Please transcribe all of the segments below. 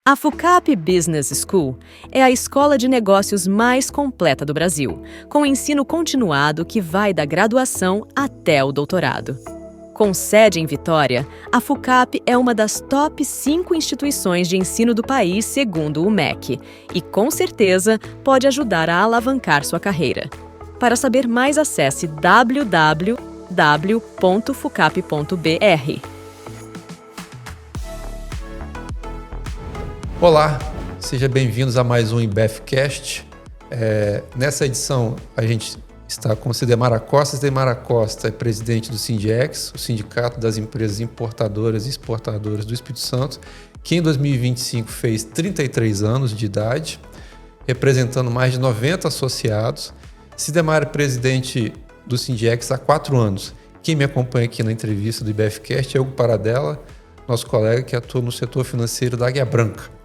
A FUCAP Business School é a escola de negócios mais completa do Brasil, com ensino continuado que vai da graduação até o doutorado. Com sede em Vitória, a FUCAP é uma das top 5 instituições de ensino do país segundo o MEC e, com certeza, pode ajudar a alavancar sua carreira. Para saber mais, acesse www.fucap.br. Olá, sejam bem-vindos a mais um IBEFcast. Nessa edição, a gente está com o Cidemar Acosta. Cidemar Acosta é presidente do Sindiex, o Sindicato das Empresas Importadoras e Exportadoras do Espírito Santo, que em 2025 fez 33 anos de idade, representando mais de 90 associados. Cidemar é presidente do Sindiex há 4 anos. Quem me acompanha aqui na entrevista do IBEFcast é Hugo Paradella, nosso colega que atua no setor financeiro da Águia Branca.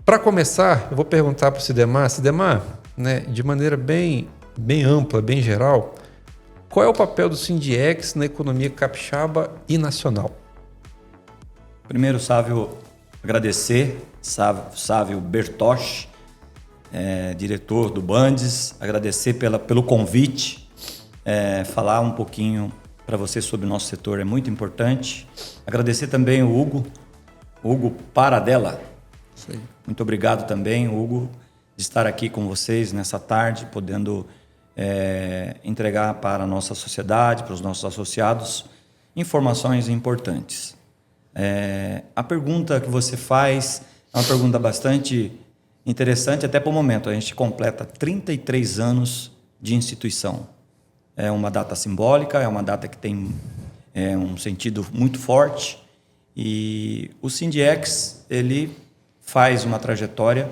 Para começar, eu vou perguntar para o Cidemar, de maneira bem ampla, bem geral, qual é o papel do Sindiex na economia capixaba e nacional? Primeiro, Sávio, agradecer, Sávio Bertosch, diretor do Bandes, agradecer pelo convite, falar um pouquinho para você sobre o nosso setor é muito importante. Agradecer também o Hugo Paradella. Sim. Muito obrigado também, Hugo, de estar aqui com vocês nessa tarde, podendo entregar para a nossa sociedade, para os nossos associados, informações importantes. A pergunta que você faz é uma pergunta bastante interessante, até para o momento. A gente completa 33 anos de instituição. É uma data simbólica, é uma data que tem um sentido muito forte. E o Sindiex, ele faz uma trajetória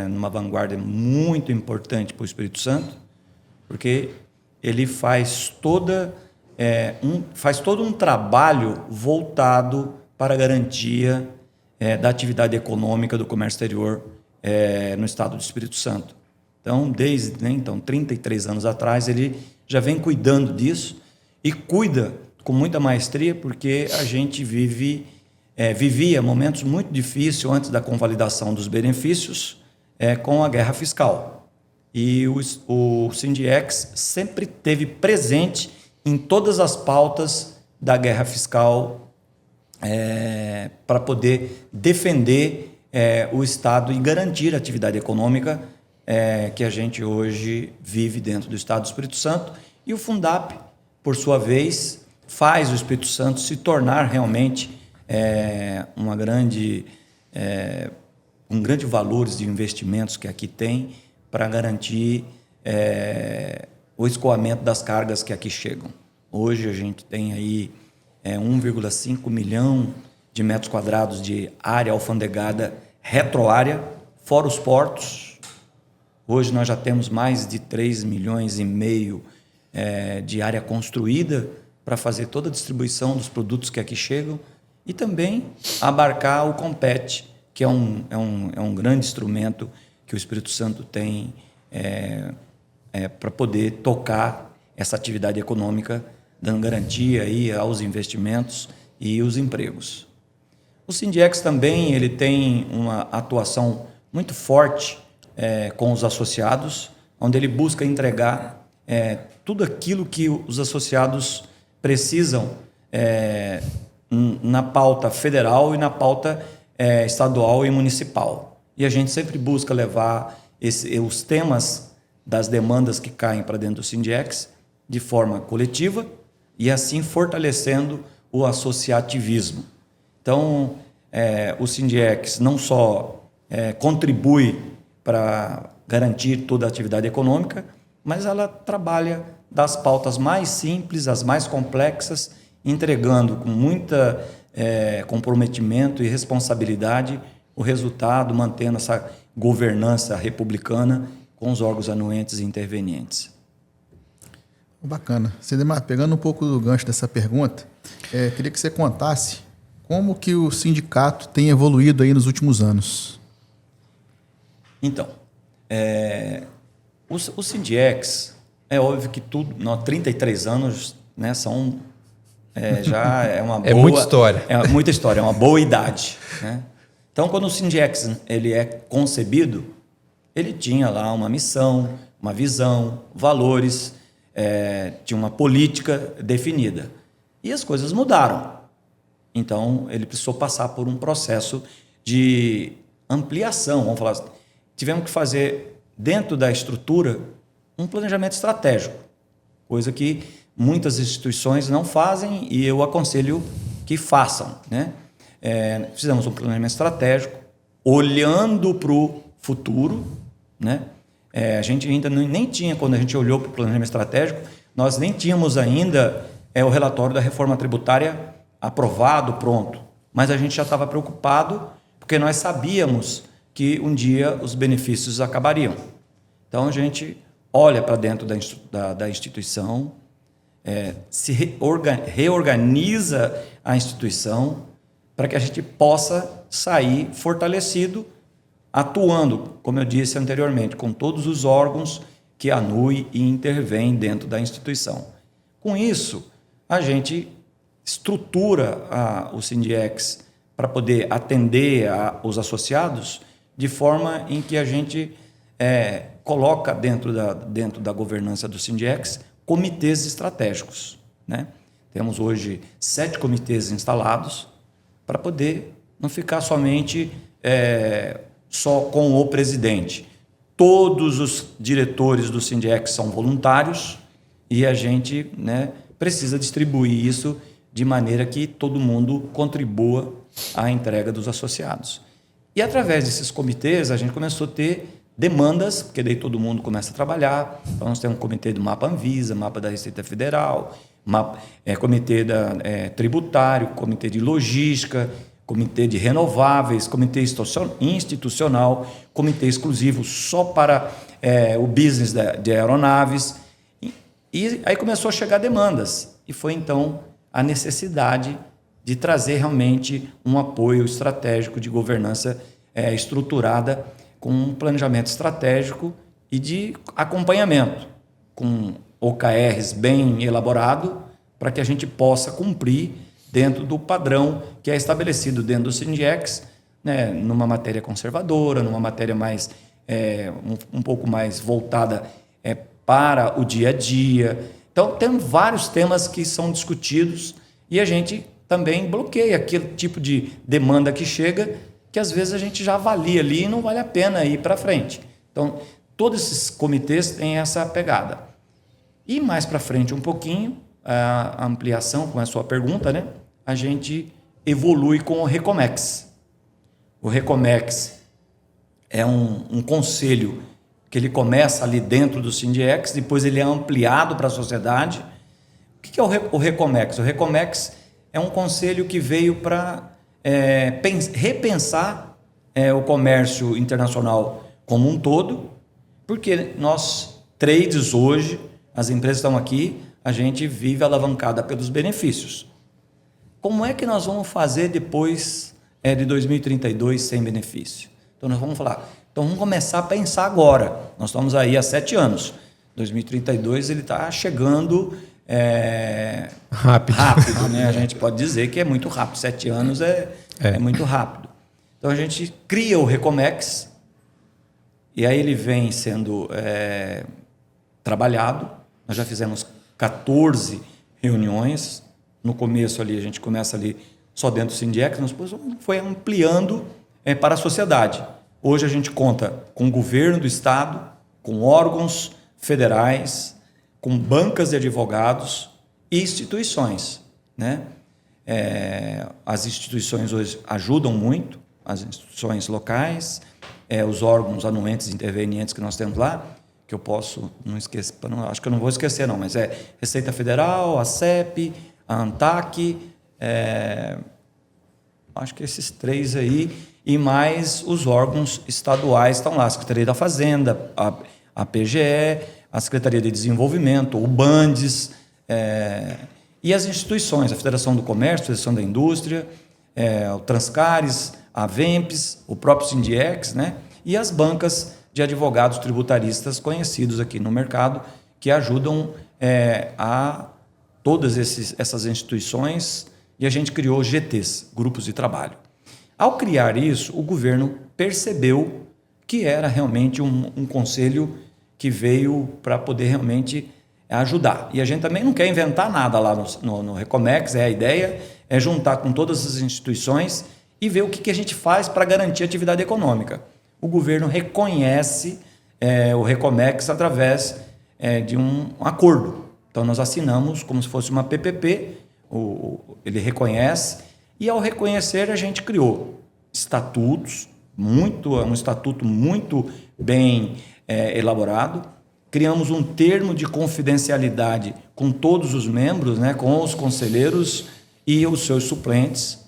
numa vanguarda muito importante para o Espírito Santo, porque ele faz todo um trabalho voltado para a garantia da atividade econômica do comércio exterior no estado do Espírito Santo. Então, desde 33 anos atrás, ele já vem cuidando disso e cuida com muita maestria, porque a gente vivia momentos muito difíceis antes da convalidação dos benefícios com a guerra fiscal. E o Sindiex sempre teve presente em todas as pautas da guerra fiscal para poder defender o Estado e garantir a atividade econômica que a gente hoje vive dentro do Estado do Espírito Santo. E o Fundap, por sua vez, faz o Espírito Santo se tornar realmente um grande valores de investimentos que aqui tem para garantir o escoamento das cargas que aqui chegam. Hoje a gente tem aí 1,5 milhão de metros quadrados de área alfandegada retroárea, fora os portos. Hoje nós já temos mais de 3,5 milhões de área construída para fazer toda a distribuição dos produtos que aqui chegam e também abarcar o Compete, que é um grande instrumento que o Espírito Santo tem para poder tocar essa atividade econômica, dando garantia aí aos investimentos e os empregos. O Sindiex também ele tem uma atuação muito forte com os associados, onde ele busca entregar tudo aquilo que os associados precisam na pauta federal e na pauta estadual e municipal. E a gente sempre busca levar os temas das demandas que caem para dentro do Sindiex de forma coletiva e assim fortalecendo o associativismo. Então, o Sindiex não só contribui para garantir toda a atividade econômica, mas ela trabalha das pautas mais simples às mais complexas, entregando com muita comprometimento e responsabilidade o resultado, mantendo essa governança republicana com os órgãos anuentes e intervenientes. Bacana. Cidemar, pegando um pouco do gancho dessa pergunta, queria que você contasse como que o sindicato tem evoluído aí nos últimos anos. Então, o Sindiex, é óbvio que tudo, 33 anos, né, já é uma boa... É muita história. É muita história, é uma boa idade, né? Então, quando o Sindiex ele é concebido, ele tinha lá uma missão, uma visão, valores, tinha uma política definida. E as coisas mudaram. Então, ele precisou passar por um processo de ampliação, vamos falar assim. Tivemos que fazer, dentro da estrutura, um planejamento estratégico, coisa que muitas instituições não fazem e eu aconselho que façam, né? Fizemos um planejamento estratégico, olhando para o futuro, né? A gente ainda nem tinha, quando a gente olhou para o planejamento estratégico, nós nem tínhamos ainda o relatório da reforma tributária aprovado, pronto. Mas a gente já estava preocupado, porque nós sabíamos que um dia os benefícios acabariam. Então, a gente olha para dentro da instituição, se reorganiza a instituição para que a gente possa sair fortalecido, atuando, como eu disse anteriormente, com todos os órgãos que anuem e intervêm dentro da instituição. Com isso, a gente estrutura o Sindiex para poder atender os associados de forma em que a gente coloca dentro da governança do Sindiex comitês estratégicos, né? Temos hoje 7 comitês instalados para poder não ficar somente só com o presidente. Todos os diretores do Sindiex são voluntários e a gente, né, precisa distribuir isso de maneira que todo mundo contribua à entrega dos associados. E através desses comitês a gente começou a ter demandas, porque daí todo mundo começa a trabalhar. Então nós temos um comitê do Mapa Anvisa, Mapa da Receita Federal, comitê tributário, comitê de logística, comitê de renováveis, comitê institucional, comitê exclusivo só para o business de aeronaves. E aí começou a chegar demandas. E foi então a necessidade de trazer realmente um apoio estratégico de governança estruturada com um planejamento estratégico e de acompanhamento, com OKRs bem elaborado, para que a gente possa cumprir dentro do padrão que é estabelecido dentro do Sindiex, né, numa matéria conservadora, numa matéria mais um pouco mais voltada para o dia a dia. Então, tem vários temas que são discutidos e a gente também bloqueia aquele tipo de demanda que chega, que às vezes a gente já avalia ali e não vale a pena ir para frente. Então, todos esses comitês têm essa pegada. E mais para frente um pouquinho, a ampliação, com a sua pergunta, né? A gente evolui com o Recomex. O Recomex é um conselho que ele começa ali dentro do Sindiex, depois ele é ampliado para a sociedade. O que é o Recomex? O Recomex é um conselho que veio para repensar o comércio internacional como um todo, porque nós, trades hoje, as empresas estão aqui, a gente vive alavancada pelos benefícios. Como é que nós vamos fazer depois de 2032 sem benefício? Então, nós vamos falar, então vamos começar a pensar agora. Nós estamos aí há 7 anos. 2032 ele está chegando rápido, né? A gente pode dizer que é muito rápido. 7 anos é muito rápido. Então, a gente cria o Recomex e aí ele vem sendo trabalhado. Nós já fizemos 14 reuniões. No começo ali, a gente começa ali só dentro do Sindiex, nós depois foi ampliando para a sociedade. Hoje a gente conta com o governo do estado, com órgãos federais, com bancas de advogados e instituições, né? As instituições hoje ajudam muito, as instituições locais, os órgãos anuentes e intervenientes que nós temos lá, que eu posso não esquecer, acho que eu não vou esquecer não, mas Receita Federal, a CEP, a ANTAC, acho que esses 3 aí, e mais os órgãos estaduais estão lá, a Secretaria da Fazenda, a PGE, a Secretaria de Desenvolvimento, o BANDES, e as instituições, a Federação do Comércio, a Federação da Indústria, o Transcares, a VEMPES, o próprio Sindiex, né? E as bancas de advogados tributaristas conhecidos aqui no mercado, que ajudam a todas essas instituições, e a gente criou GTs, grupos de trabalho. Ao criar isso, o governo percebeu que era realmente um conselho que veio para poder realmente ajudar. E a gente também não quer inventar nada lá no Recomex, a ideia é juntar com todas as instituições e ver o que a gente faz para garantir a atividade econômica. O governo reconhece o Recomex através de um acordo. Então, nós assinamos como se fosse uma PPP, ele reconhece, e ao reconhecer a gente criou estatutos, um estatuto muito bem elaborado, criamos um termo de confidencialidade com todos os membros, né, com os conselheiros e os seus suplentes,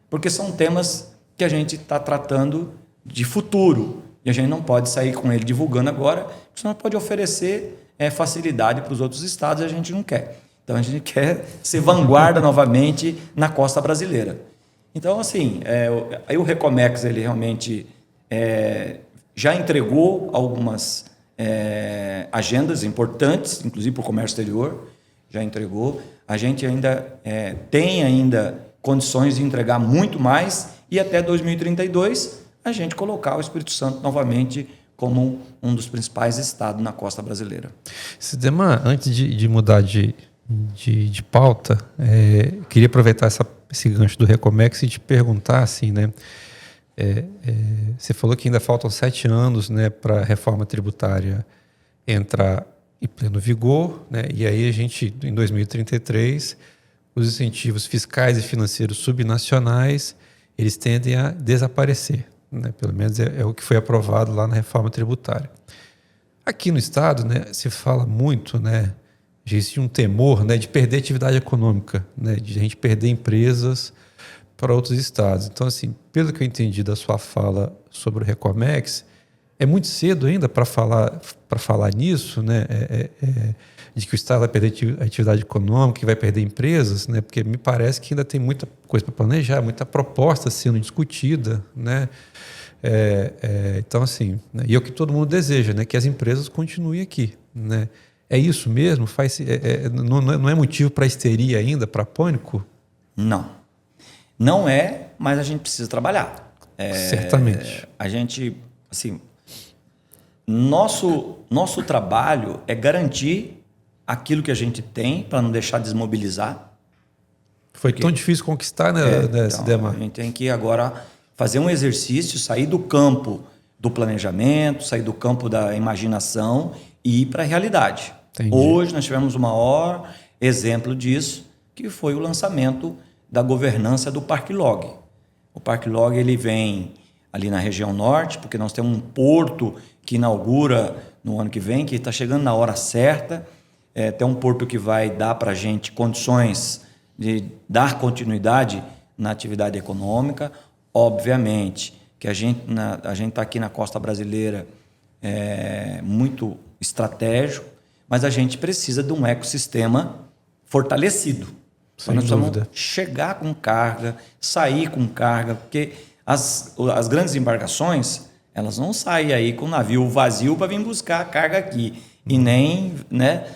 porque são temas que a gente está tratando de futuro, e a gente não pode sair com ele divulgando agora, porque senão pode oferecer facilidade para os outros estados, e a gente não quer. Então, a gente quer ser vanguarda novamente na costa brasileira. Então, assim, aí o Recomex, ele realmente já entregou algumas agendas importantes, inclusive para o comércio exterior, já entregou. A gente ainda tem condições de entregar muito mais e até 2032 a gente colocar o Espírito Santo novamente como um dos principais estados na costa brasileira. Sidemar, antes de mudar de pauta, queria aproveitar esse gancho do Recomex e te perguntar assim, né? Você falou que ainda faltam 7 anos, né, para a reforma tributária entrar em pleno vigor, né? E aí a gente, em 2033, os incentivos fiscais e financeiros subnacionais, eles tendem a desaparecer, né? Pelo menos é o que foi aprovado lá na reforma tributária. Aqui no estado, né, se fala muito, né, existe um temor, né, de perder atividade econômica, né, de a gente perder empresas para outros estados. Então, assim, pelo que eu entendi da sua fala sobre o Recomex, é muito cedo ainda para falar nisso, né, de que o estado vai perder a atividade econômica, que vai perder empresas, né, porque me parece que ainda tem muita coisa para planejar, muita proposta sendo discutida, né. Então, assim, né, e é o que todo mundo deseja, né, que as empresas continuem aqui, né. É isso mesmo? Não é motivo para histeria ainda, para pânico? Não. Não é, mas a gente precisa trabalhar. Certamente. A gente, assim, nosso trabalho é garantir aquilo que a gente tem para não deixar desmobilizar. Foi tão difícil conquistar, né, Sidemar? A gente tem que agora fazer um exercício, sair do campo do planejamento, sair do campo da imaginação e ir para a realidade. Entendi. Hoje nós tivemos o maior exemplo disso, que foi o lançamento da governança do Parque Log. O Parque Log ele vem ali na região norte, porque nós temos um porto que inaugura no ano que vem, que está chegando na hora certa. Tem um porto que vai dar para a gente condições de dar continuidade na atividade econômica. Obviamente que a gente está aqui na costa brasileira muito estratégico, mas a gente precisa de um ecossistema fortalecido. Sem nós dúvida. Precisamos chegar com carga, sair com carga, porque as grandes embarcações, elas não saem aí com o navio vazio para vir buscar a carga aqui, e nem, né,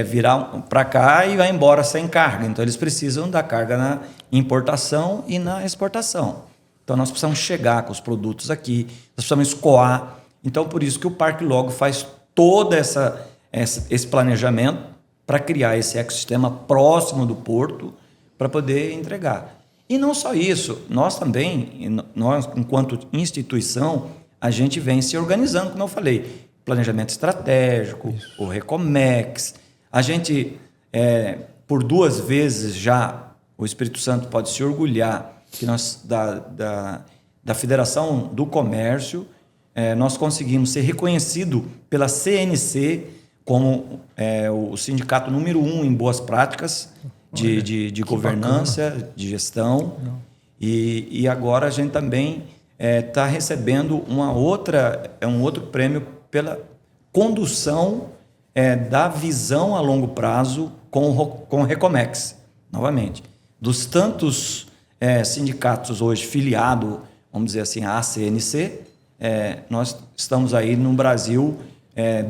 virar para cá e vai embora sem carga. Então, eles precisam da carga na importação e na exportação. Então, nós precisamos chegar com os produtos aqui, nós precisamos escoar. Então, por isso que o Parque Log faz todo esse planejamento para criar esse ecossistema próximo do porto para poder entregar. E não só isso, nós também, enquanto instituição, a gente vem se organizando, como eu falei, planejamento estratégico, isso. O Recomex. A gente, por 2 vezes já, o Espírito Santo pode se orgulhar que nós, da Federação do Comércio, nós conseguimos ser reconhecido pela CNC como o sindicato número 1 em boas práticas de governança, bacana. De gestão. E agora a gente também está recebendo um outro prêmio pela condução da visão a longo prazo com o Recomex, novamente. Dos tantos sindicatos hoje filiados, vamos dizer assim, à CNC, nós estamos aí no Brasil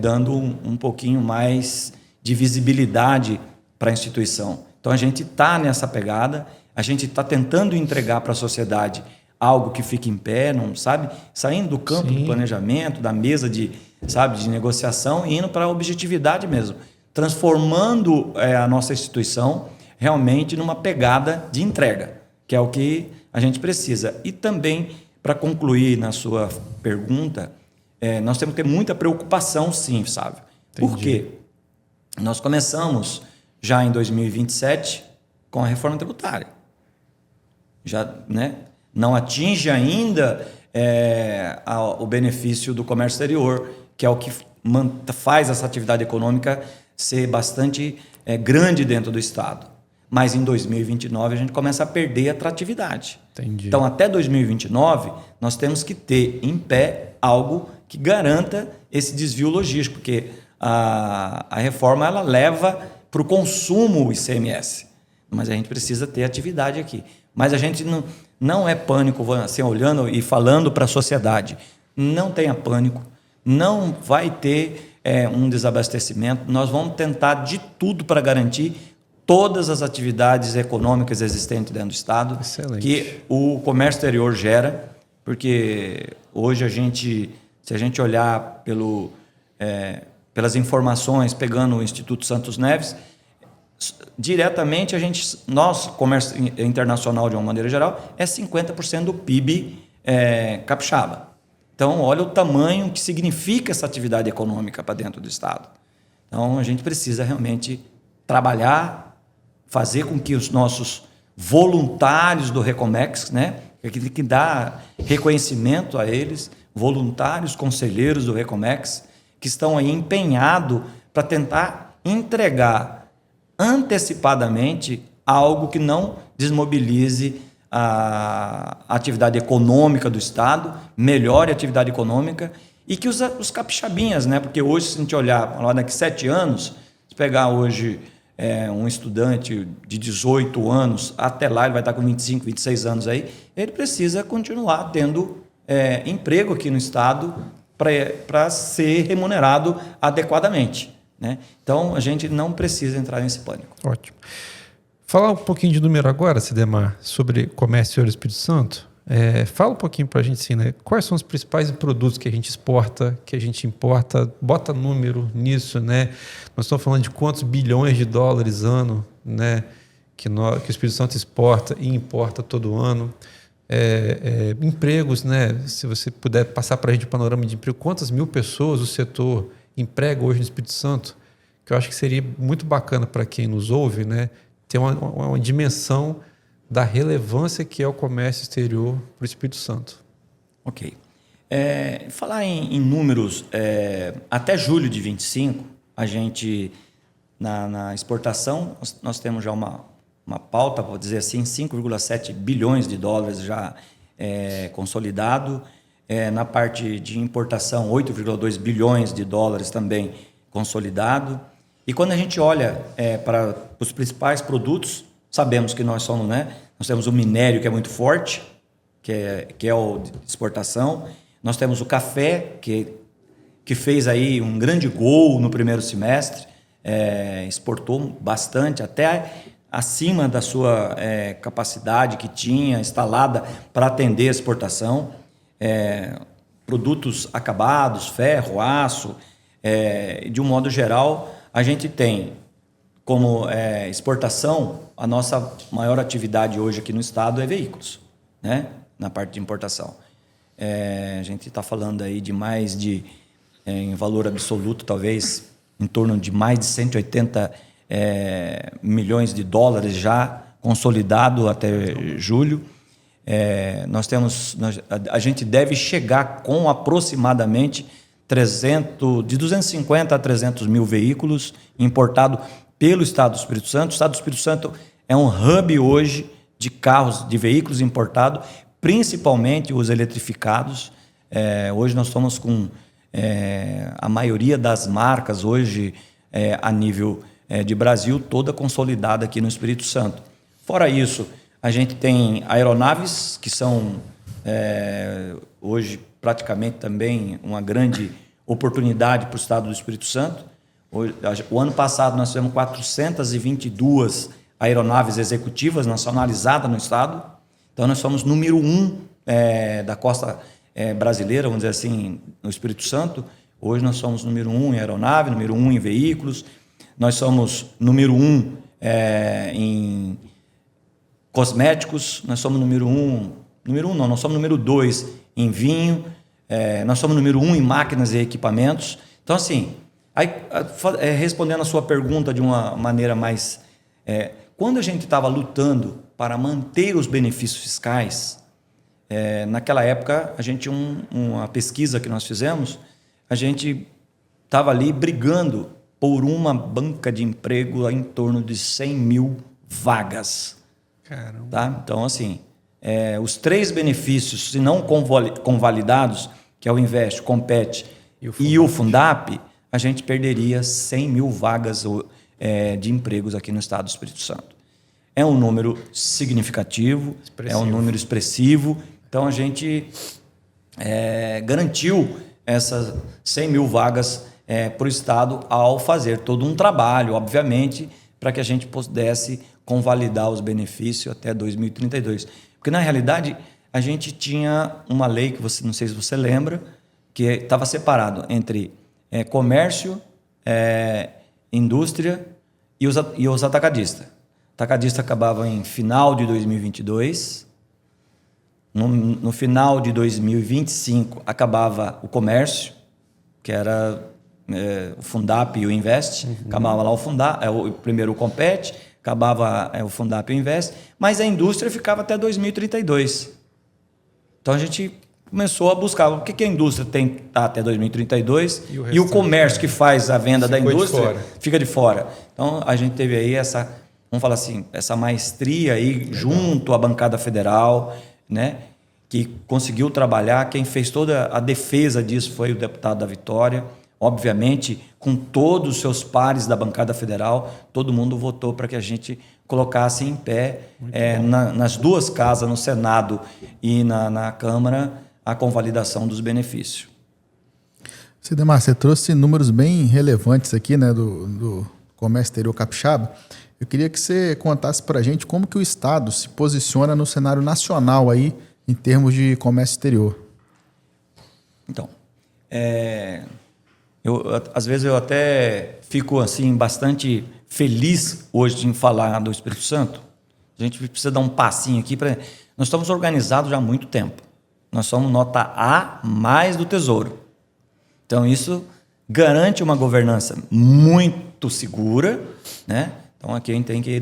dando um pouquinho mais de visibilidade para a instituição. Então, a gente está nessa pegada, a gente está tentando entregar para a sociedade algo que fique em pé, não sabe? Saindo do campo Sim. do planejamento, da mesa de negociação e indo para a objetividade mesmo, transformando a nossa instituição realmente numa pegada de entrega, que é o que a gente precisa. E também, para concluir na sua pergunta, nós temos que ter muita preocupação, sim, sabe? Por quê? Nós começamos já em 2027 com a reforma tributária. Já, né, não atinge ainda o benefício do comércio exterior, que é o que faz essa atividade econômica ser bastante grande dentro do Estado. Mas em 2029 a gente começa a perder a atratividade. Entendi. Então, até 2029, nós temos que ter em pé algo que garanta esse desvio logístico, porque a reforma ela leva para o consumo o ICMS, mas a gente precisa ter atividade aqui. Mas a gente não é pânico, assim, olhando e falando para a sociedade. Não tenha pânico, não vai ter um desabastecimento. Nós vamos tentar de tudo para garantir todas as atividades econômicas existentes dentro do Estado. Excelente. Que o comércio exterior gera, porque hoje se a gente olhar pelas informações, pegando o Instituto Santos Neves, diretamente nosso comércio internacional, de uma maneira geral, é 50% do PIB capixaba. Então, olha o tamanho que significa essa atividade econômica para dentro do Estado. Então, a gente precisa realmente trabalhar, fazer com que os nossos voluntários do Recomex, né, que dá reconhecimento a eles, voluntários, conselheiros do Recomex, que estão aí empenhados para tentar entregar antecipadamente algo que não desmobilize a atividade econômica do Estado, melhore a atividade econômica e que os capixabinhas, né? Porque hoje, se a gente olhar lá daqui 7 anos, se pegar hoje um estudante de 18 anos, até lá ele vai estar com 25, 26 anos aí, ele precisa continuar tendo emprego aqui no Estado para ser remunerado adequadamente, né? Então, a gente não precisa entrar nesse pânico. Ótimo. Falar um pouquinho de número agora, Cidemar, sobre comércio exterior do Espírito Santo. Fala um pouquinho para a gente, assim, né? Quais são os principais produtos que a gente exporta, que a gente importa? Bota número nisso, né? Nós estamos falando de quantos bilhões de dólares ano, né? Que o Espírito Santo exporta e importa todo ano. Empregos, né? Se você puder passar para a gente o panorama de emprego, quantas mil pessoas o setor emprega hoje no Espírito Santo, que eu acho que seria muito bacana para quem nos ouve, né? Ter uma dimensão da relevância que é o comércio exterior para o Espírito Santo. Ok. Falar em números, até julho de 25, a gente, na exportação, nós temos já uma pauta, vou dizer assim, 5,7 bilhões de dólares já consolidado. Na parte de importação, 8,2 bilhões de dólares também consolidado. E quando a gente olha para os principais produtos, sabemos que nós somos, né? Nós temos o minério, que é muito forte, que é o de exportação. Nós temos o café, que fez aí um grande gol no primeiro semestre, exportou bastante, até acima da sua capacidade que tinha instalada para atender a exportação. Produtos acabados, ferro, aço, de um modo geral, a gente tem como exportação, a nossa maior atividade hoje aqui no estado é veículos, né? Na parte de importação. A gente está falando aí de mais de, em valor absoluto, talvez em torno de mais de 180 milhões de dólares já consolidado até julho. A gente deve chegar com aproximadamente de 250 a 300 mil veículos importados pelo Estado do Espírito Santo. O Estado do Espírito Santo é um hub hoje de carros, de veículos importados, principalmente os eletrificados. Hoje nós estamos com a maioria das marcas hoje a nível de Brasil, toda consolidada aqui no Espírito Santo. Fora isso, a gente tem aeronaves, que são hoje praticamente também uma grande oportunidade para o Estado do Espírito Santo. O ano passado nós tivemos 422 aeronaves executivas nacionalizadas no Estado. Então nós somos número 1 da costa brasileira, vamos dizer assim, no Espírito Santo, hoje nós somos número 1 em aeronave, número 1 em veículos, nós somos número 1 em cosméticos, nós somos número 1 não, nós somos número 2 em vinho, nós somos número 1 em máquinas e equipamentos. Então, assim, respondendo a sua pergunta de uma maneira mais... quando a gente estava lutando para manter os benefícios fiscais, naquela época, a gente uma pesquisa que nós fizemos, a gente estava ali brigando por uma banca de emprego em torno de 100 mil vagas. Caramba. Tá? Então, assim, os 3 benefícios, se não convalidados, que é o Invest, o Compete e o Fundap, a gente perderia 100 mil vagas de empregos aqui no estado do Espírito Santo. É um número significativo, é um número expressivo. Então, a gente garantiu essas 100 mil vagas para o estado ao fazer todo um trabalho, obviamente, para que a gente pudesse convalidar os benefícios até 2032. Porque, na realidade, a gente tinha uma lei que não sei se você lembra, que estava separado entre comércio, indústria e os atacadistas. O atacadista acabava em final de 2022. No final de 2025 acabava o comércio, que era o Fundap e o Invest. Acabava lá o Fundap, primeiro o Compete, acabava o Fundap e o Invest, mas a indústria ficava até 2032. Então a gente começou a buscar o que a indústria tem que estar até 2032 e o comércio que faz a venda da indústria fica de fora. Então a gente teve aí vamos falar assim, essa maestria aí junto à bancada federal, né, que conseguiu trabalhar. Quem fez toda a defesa disso foi o deputado da Vitória. Obviamente, com todos os seus pares da bancada federal, todo mundo votou para que a gente colocasse em pé, nas 2 casas, no Senado e na Câmara, a convalidação dos benefícios. Sidemar, você trouxe números bem relevantes aqui, né, do comércio exterior capixaba. Eu queria que você contasse para a gente como que o Estado se posiciona no cenário nacional aí, em termos de comércio exterior. Então, às vezes eu até fico assim bastante feliz hoje em falar do Espírito Santo. A gente precisa dar um passinho aqui. Nós estamos organizados já há muito tempo. Nós somos nota A mais do Tesouro. Então, isso garante uma governança muito segura, né? Então, aqui a gente tem que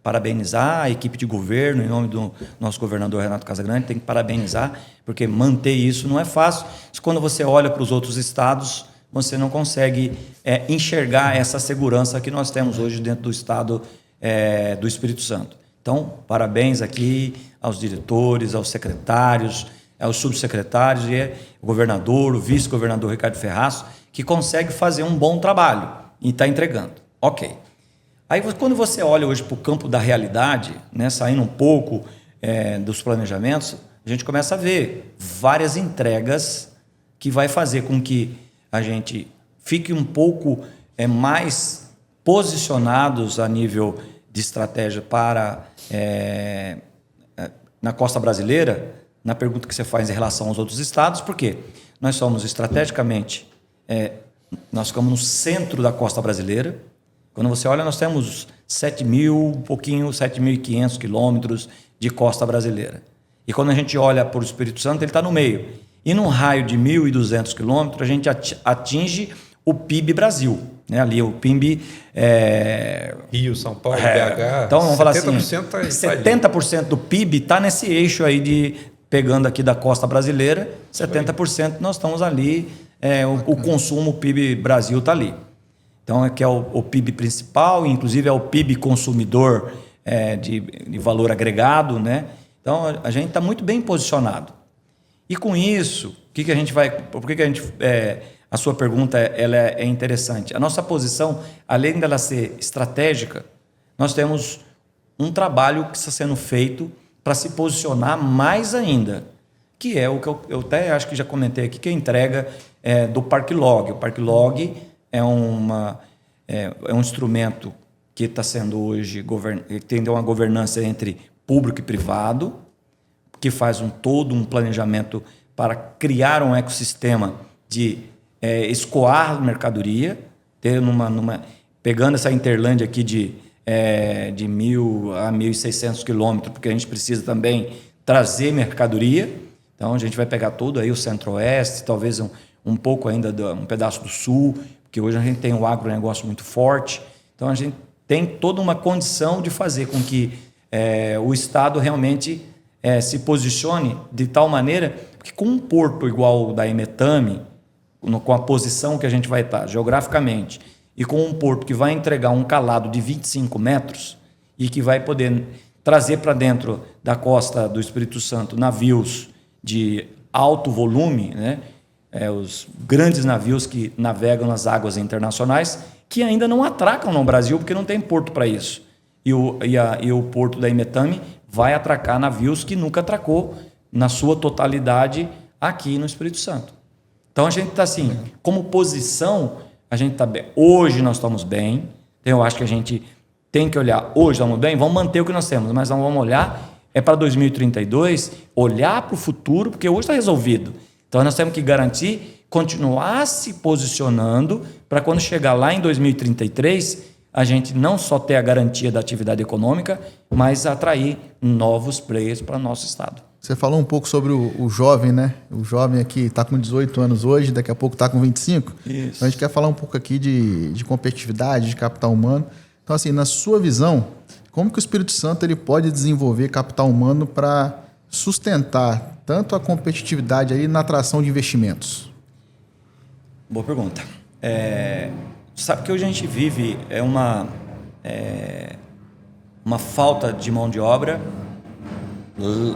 parabenizar a equipe de governo, em nome do nosso governador Renato Casagrande, tem que parabenizar, porque manter isso não é fácil. Quando você olha para os outros estados, você não consegue enxergar essa segurança que nós temos hoje dentro do estado do Espírito Santo. Então, parabéns aqui aos diretores, aos secretários, aos subsecretários e o governador, o vice-governador Ricardo Ferraz, que consegue fazer um bom trabalho e está entregando. Ok. Aí, quando você olha hoje para o campo da realidade, né, saindo um pouco dos planejamentos, a gente começa a ver várias entregas que vai fazer com que a gente fique um pouco mais posicionados a nível de estratégia na costa brasileira, na pergunta que você faz em relação aos outros estados, porque nós somos estrategicamente, nós ficamos no centro da costa brasileira. Quando você olha, nós temos 7.500 quilômetros de costa brasileira. E quando a gente olha para o Espírito Santo, ele está no meio. E num raio de 1.200 quilômetros, a gente atinge o PIB Brasil. Né? Ali o PIB... Rio, São Paulo, BH... Então, vamos falar assim, 70% do PIB está nesse eixo aí pegando aqui da costa brasileira, 70% nós estamos ali, o consumo, o PIB Brasil está ali. Então, que é o PIB principal, inclusive é o PIB consumidor de valor agregado, né? Então, a gente está muito bem posicionado. E com isso, por que a gente a sua pergunta ela é interessante. A nossa posição, além dela ser estratégica, nós temos um trabalho que está sendo feito para se posicionar mais ainda, que é o que eu até acho que já comentei aqui, que é a entrega do Parque Log. O Parque Log é um instrumento que está sendo hoje tem uma governança entre público e privado, que faz todo um planejamento para criar um ecossistema de escoar mercadoria, ter pegando essa Interlândia aqui de 1.000 a 1.600 quilômetros, porque a gente precisa também trazer mercadoria. Então, a gente vai pegar todo aí o Centro-Oeste, talvez um pouco ainda, um pedaço do Sul, porque hoje a gente tem um agronegócio muito forte. Então, a gente tem toda uma condição de fazer com que o Estado realmente se posicione de tal maneira que com um porto igual o da Emetame, com a posição que a gente vai estar geograficamente, e com um porto que vai entregar um calado de 25 metros e que vai poder trazer para dentro da costa do Espírito Santo navios de alto volume, né? Os grandes navios que navegam nas águas internacionais, que ainda não atracam no Brasil, porque não tem porto para isso. E o porto da Emetame vai atracar navios que nunca atracou na sua totalidade aqui no Espírito Santo. Então a gente está assim, como posição, a gente está bem. Hoje nós estamos bem. Então eu acho que a gente tem que olhar, hoje estamos bem, vamos manter o que nós temos, mas não vamos olhar para 2032, olhar para o futuro, porque hoje está resolvido. Então nós temos que garantir, continuar se posicionando para quando chegar lá em 2033, a gente não só ter a garantia da atividade econômica, mas atrair novos players para o nosso estado. Você falou um pouco sobre o jovem, né? O jovem aqui está com 18 anos hoje, daqui a pouco está com 25. Isso. Então a gente quer falar um pouco aqui de competitividade, de capital humano. Então, assim, na sua visão, como que o Espírito Santo ele pode desenvolver capital humano para sustentar tanto a competitividade aí na atração de investimentos? Boa pergunta. Sabe que hoje a gente vive uma falta de mão de obra,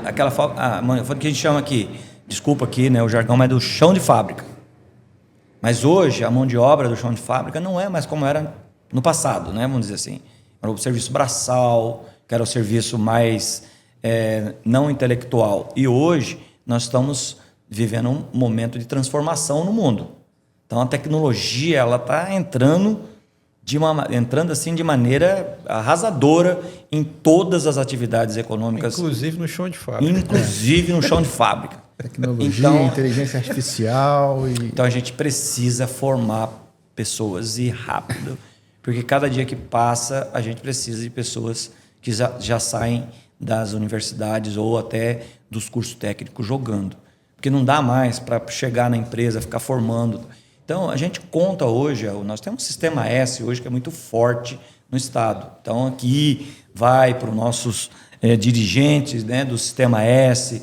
aquela falta que a gente chama aqui, desculpa aqui, né, o jargão, mas do chão de fábrica. Mas hoje a mão de obra do chão de fábrica não é mais como era no passado, né, vamos dizer assim. Era o serviço braçal, que era o serviço mais não intelectual. E hoje nós estamos vivendo um momento de transformação no mundo. Então a tecnologia ela está entrando assim de maneira arrasadora em todas as atividades econômicas, inclusive no chão de fábrica. Inclusive no chão de fábrica. Tecnologia, então, inteligência artificial Então a gente precisa formar pessoas e rápido, porque cada dia que passa a gente precisa de pessoas que já saem das universidades ou até dos cursos técnicos jogando, porque não dá mais para chegar na empresa, ficar formando. Então, a gente conta hoje, nós temos um sistema S hoje que é muito forte no Estado. Então, aqui vai para os nossos dirigentes, né, do sistema S,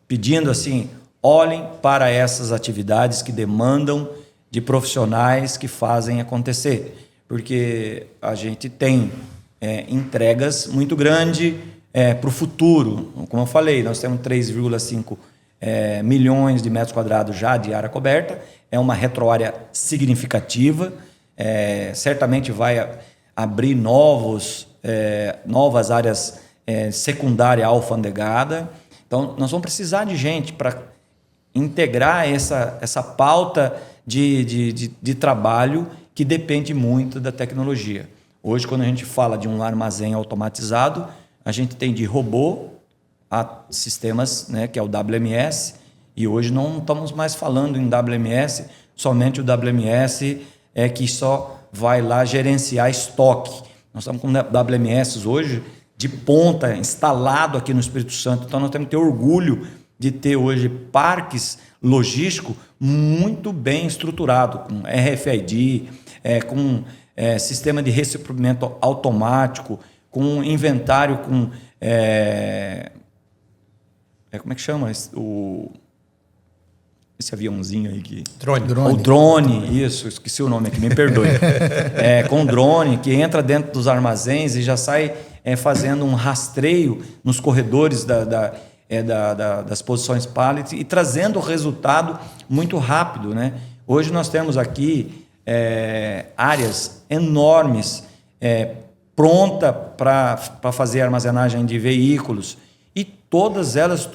pedindo assim, olhem para essas atividades que demandam de profissionais que fazem acontecer. Porque a gente tem entregas muito grandes para o futuro. Como eu falei, nós temos 3,5 milhões de metros quadrados já de área coberta, é uma retroárea significativa, certamente vai abrir novas áreas secundária alfandegada. Então, nós vamos precisar de gente para integrar essa pauta de trabalho que depende muito da tecnologia. Hoje, quando a gente fala de um armazém automatizado, a gente tem de robô a sistemas, né, que é o WMS, e hoje não estamos mais falando em WMS, somente o WMS que só vai lá gerenciar estoque. Nós estamos com WMS hoje de ponta, instalado aqui no Espírito Santo, então nós temos que ter orgulho de ter hoje parques logísticos muito bem estruturados, com RFID, com sistema de recebimento automático, com inventário, com... como é que chama esse aviãozinho aí que... Drone. O drone, isso, esqueci o nome aqui, me perdoe. Com drone que entra dentro dos armazéns e já sai fazendo um rastreio nos corredores das posições pallet e trazendo o resultado muito rápido, né? Hoje nós temos aqui áreas enormes pronta para fazer armazenagem de veículos e todas elas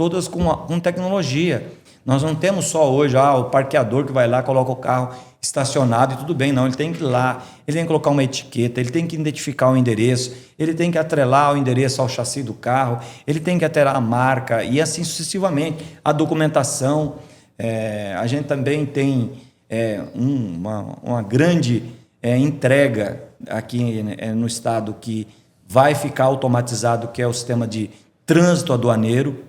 com tecnologia. Nós não temos só hoje o parqueador que vai lá, coloca o carro, estacionado e tudo bem, não. Ele tem que ir lá, ele tem que colocar uma etiqueta, ele tem que identificar o endereço, ele tem que atrelar o endereço ao chassi do carro, ele tem que atrelar a marca e assim sucessivamente. A documentação, a gente também tem uma grande entrega aqui no estado que vai ficar automatizado, que é o sistema de trânsito aduaneiro.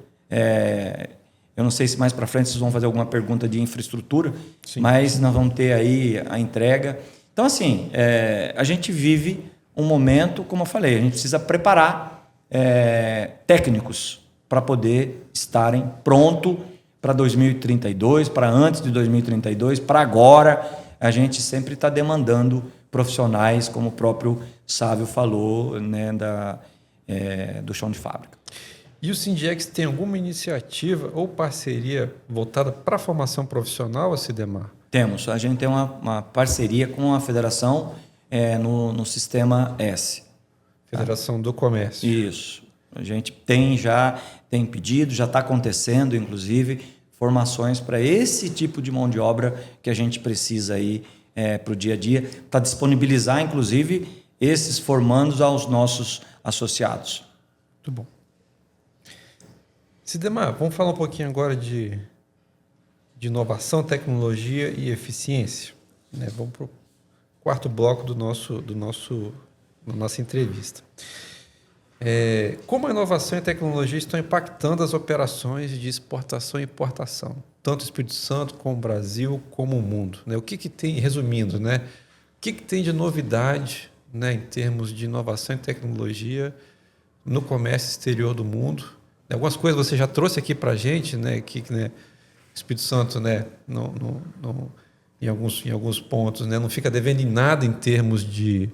Eu não sei se mais para frente vocês vão fazer alguma pergunta de infraestrutura, sim, mas nós vamos ter aí a entrega. Então, assim, a gente vive um momento, como eu falei, a gente precisa preparar técnicos para poder estarem pronto para 2032, para antes de 2032, para agora. A gente sempre está demandando profissionais, como o próprio Sávio falou, né, do chão de fábrica. E o Sindiex tem alguma iniciativa ou parceria voltada para a formação profissional, Sidemar? Temos. A gente tem uma parceria com a federação no Sistema S. Federação do Comércio. Isso. A gente tem pedido, já está acontecendo, inclusive, formações para esse tipo de mão de obra que a gente precisa aí para o dia a dia, para disponibilizar, inclusive, esses formandos aos nossos associados. Muito bom. Sidemar, vamos falar um pouquinho agora de inovação, tecnologia e eficiência. Né? Vamos para o quarto bloco da nossa entrevista. Como a inovação e a tecnologia estão impactando as operações de exportação e importação, tanto o Espírito Santo como o Brasil, como o mundo? Né? O que tem, resumindo, né? O que tem de novidade, né, em termos de inovação e tecnologia no comércio exterior do mundo? Algumas coisas você já trouxe aqui para a gente, né, que né, o Espírito Santo, né, em alguns pontos, né, não fica devendo em nada em termos de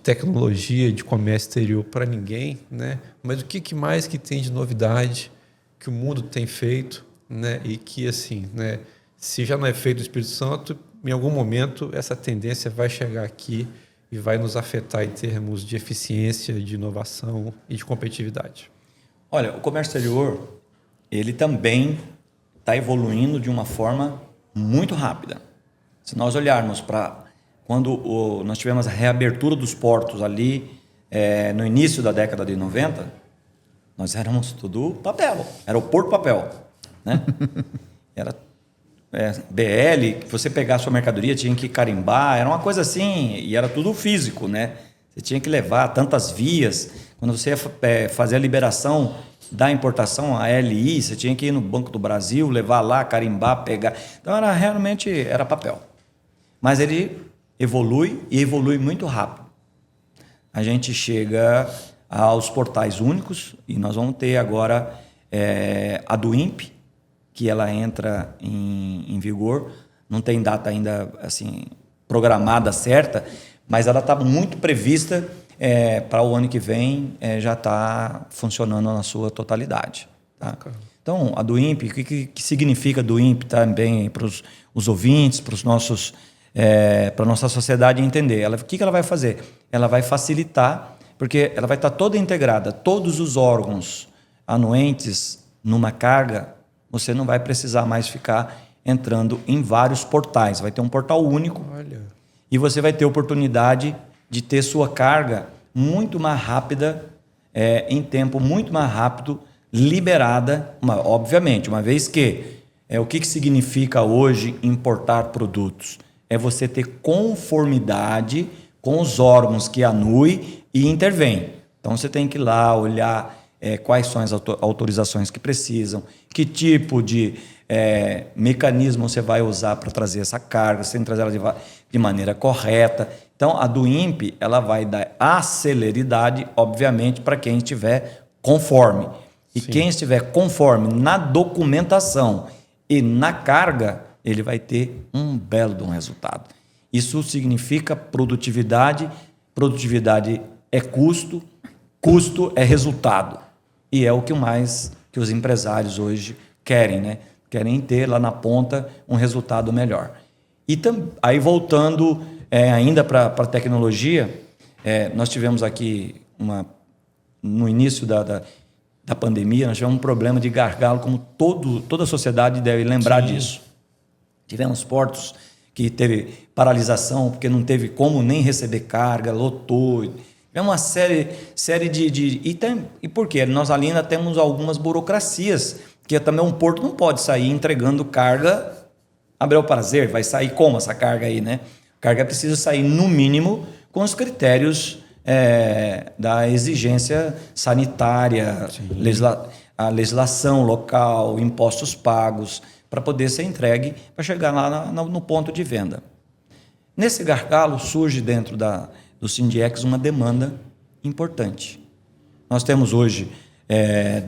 tecnologia, de comércio exterior para ninguém, né? Mas o que mais que tem de novidade que o mundo tem feito, né? E que, assim, né, se já não é feito no Espírito Santo, em algum momento essa tendência vai chegar aqui e vai nos afetar em termos de eficiência, de inovação e de competitividade. Olha, o comércio exterior, ele também está evoluindo de uma forma muito rápida. Se nós olharmos para quando nós tivemos a reabertura dos portos ali no início da década de 90, nós éramos tudo papel, aeroporto papel, né? Era BL, você pegar a sua mercadoria tinha que carimbar, era uma coisa assim, e era tudo físico, né? Você tinha que levar tantas vias. Quando você ia fazer a liberação da importação, a LI, você tinha que ir no Banco do Brasil, levar lá, carimbar, pegar. Então, realmente era papel. Mas ele evolui e evolui muito rápido. A gente chega aos portais únicos e nós vamos ter agora a do INPE, que ela entra em vigor. Não tem data ainda assim programada certa, mas ela está muito prevista para o ano que vem, já está funcionando na sua totalidade. Tá? Então, a do INPE, o que significa a do INPE também para os ouvintes, para os nossos, para a nossa sociedade entender? O que ela vai fazer? Ela vai facilitar, porque ela vai estar toda integrada, todos os órgãos anuentes numa carga, você não vai precisar mais ficar entrando em vários portais. Vai ter um portal único. Olha. E você vai ter oportunidade de ter sua carga muito mais rápida, em tempo muito mais rápido, liberada, obviamente, uma vez que o que significa hoje importar produtos? É você ter conformidade com os órgãos que anuem e intervêm. Então, você tem que ir lá olhar quais são as autorizações que precisam, que tipo de mecanismo você vai usar para trazer essa carga, você tem que trazer ela de maneira correta. Então, a do INPE, ela vai dar a celeridade, obviamente, para quem estiver conforme. E sim, quem estiver conforme na documentação e na carga, ele vai ter um belo de um resultado. Isso significa produtividade, produtividade é custo, custo é resultado. E é o que mais que os empresários hoje querem, né? Querem ter lá na ponta um resultado melhor. E aí, voltando ainda para a tecnologia, nós tivemos aqui, no início da pandemia, nós tivemos um problema de gargalo, como toda a sociedade deve lembrar, sim, disso. Tivemos portos que teve paralisação, porque não teve como nem receber carga, lotou. É uma série e por quê? Nós ali ainda temos algumas burocracias, que também um porto não pode sair entregando carga a bel prazer. Vai sair como essa carga aí, né? A carga precisa sair, no mínimo, com os critérios da exigência sanitária, a legislação local, impostos pagos, para poder ser entregue, para chegar lá no ponto de venda. Nesse gargalo surge dentro do Sindiex uma demanda importante. Nós temos hoje,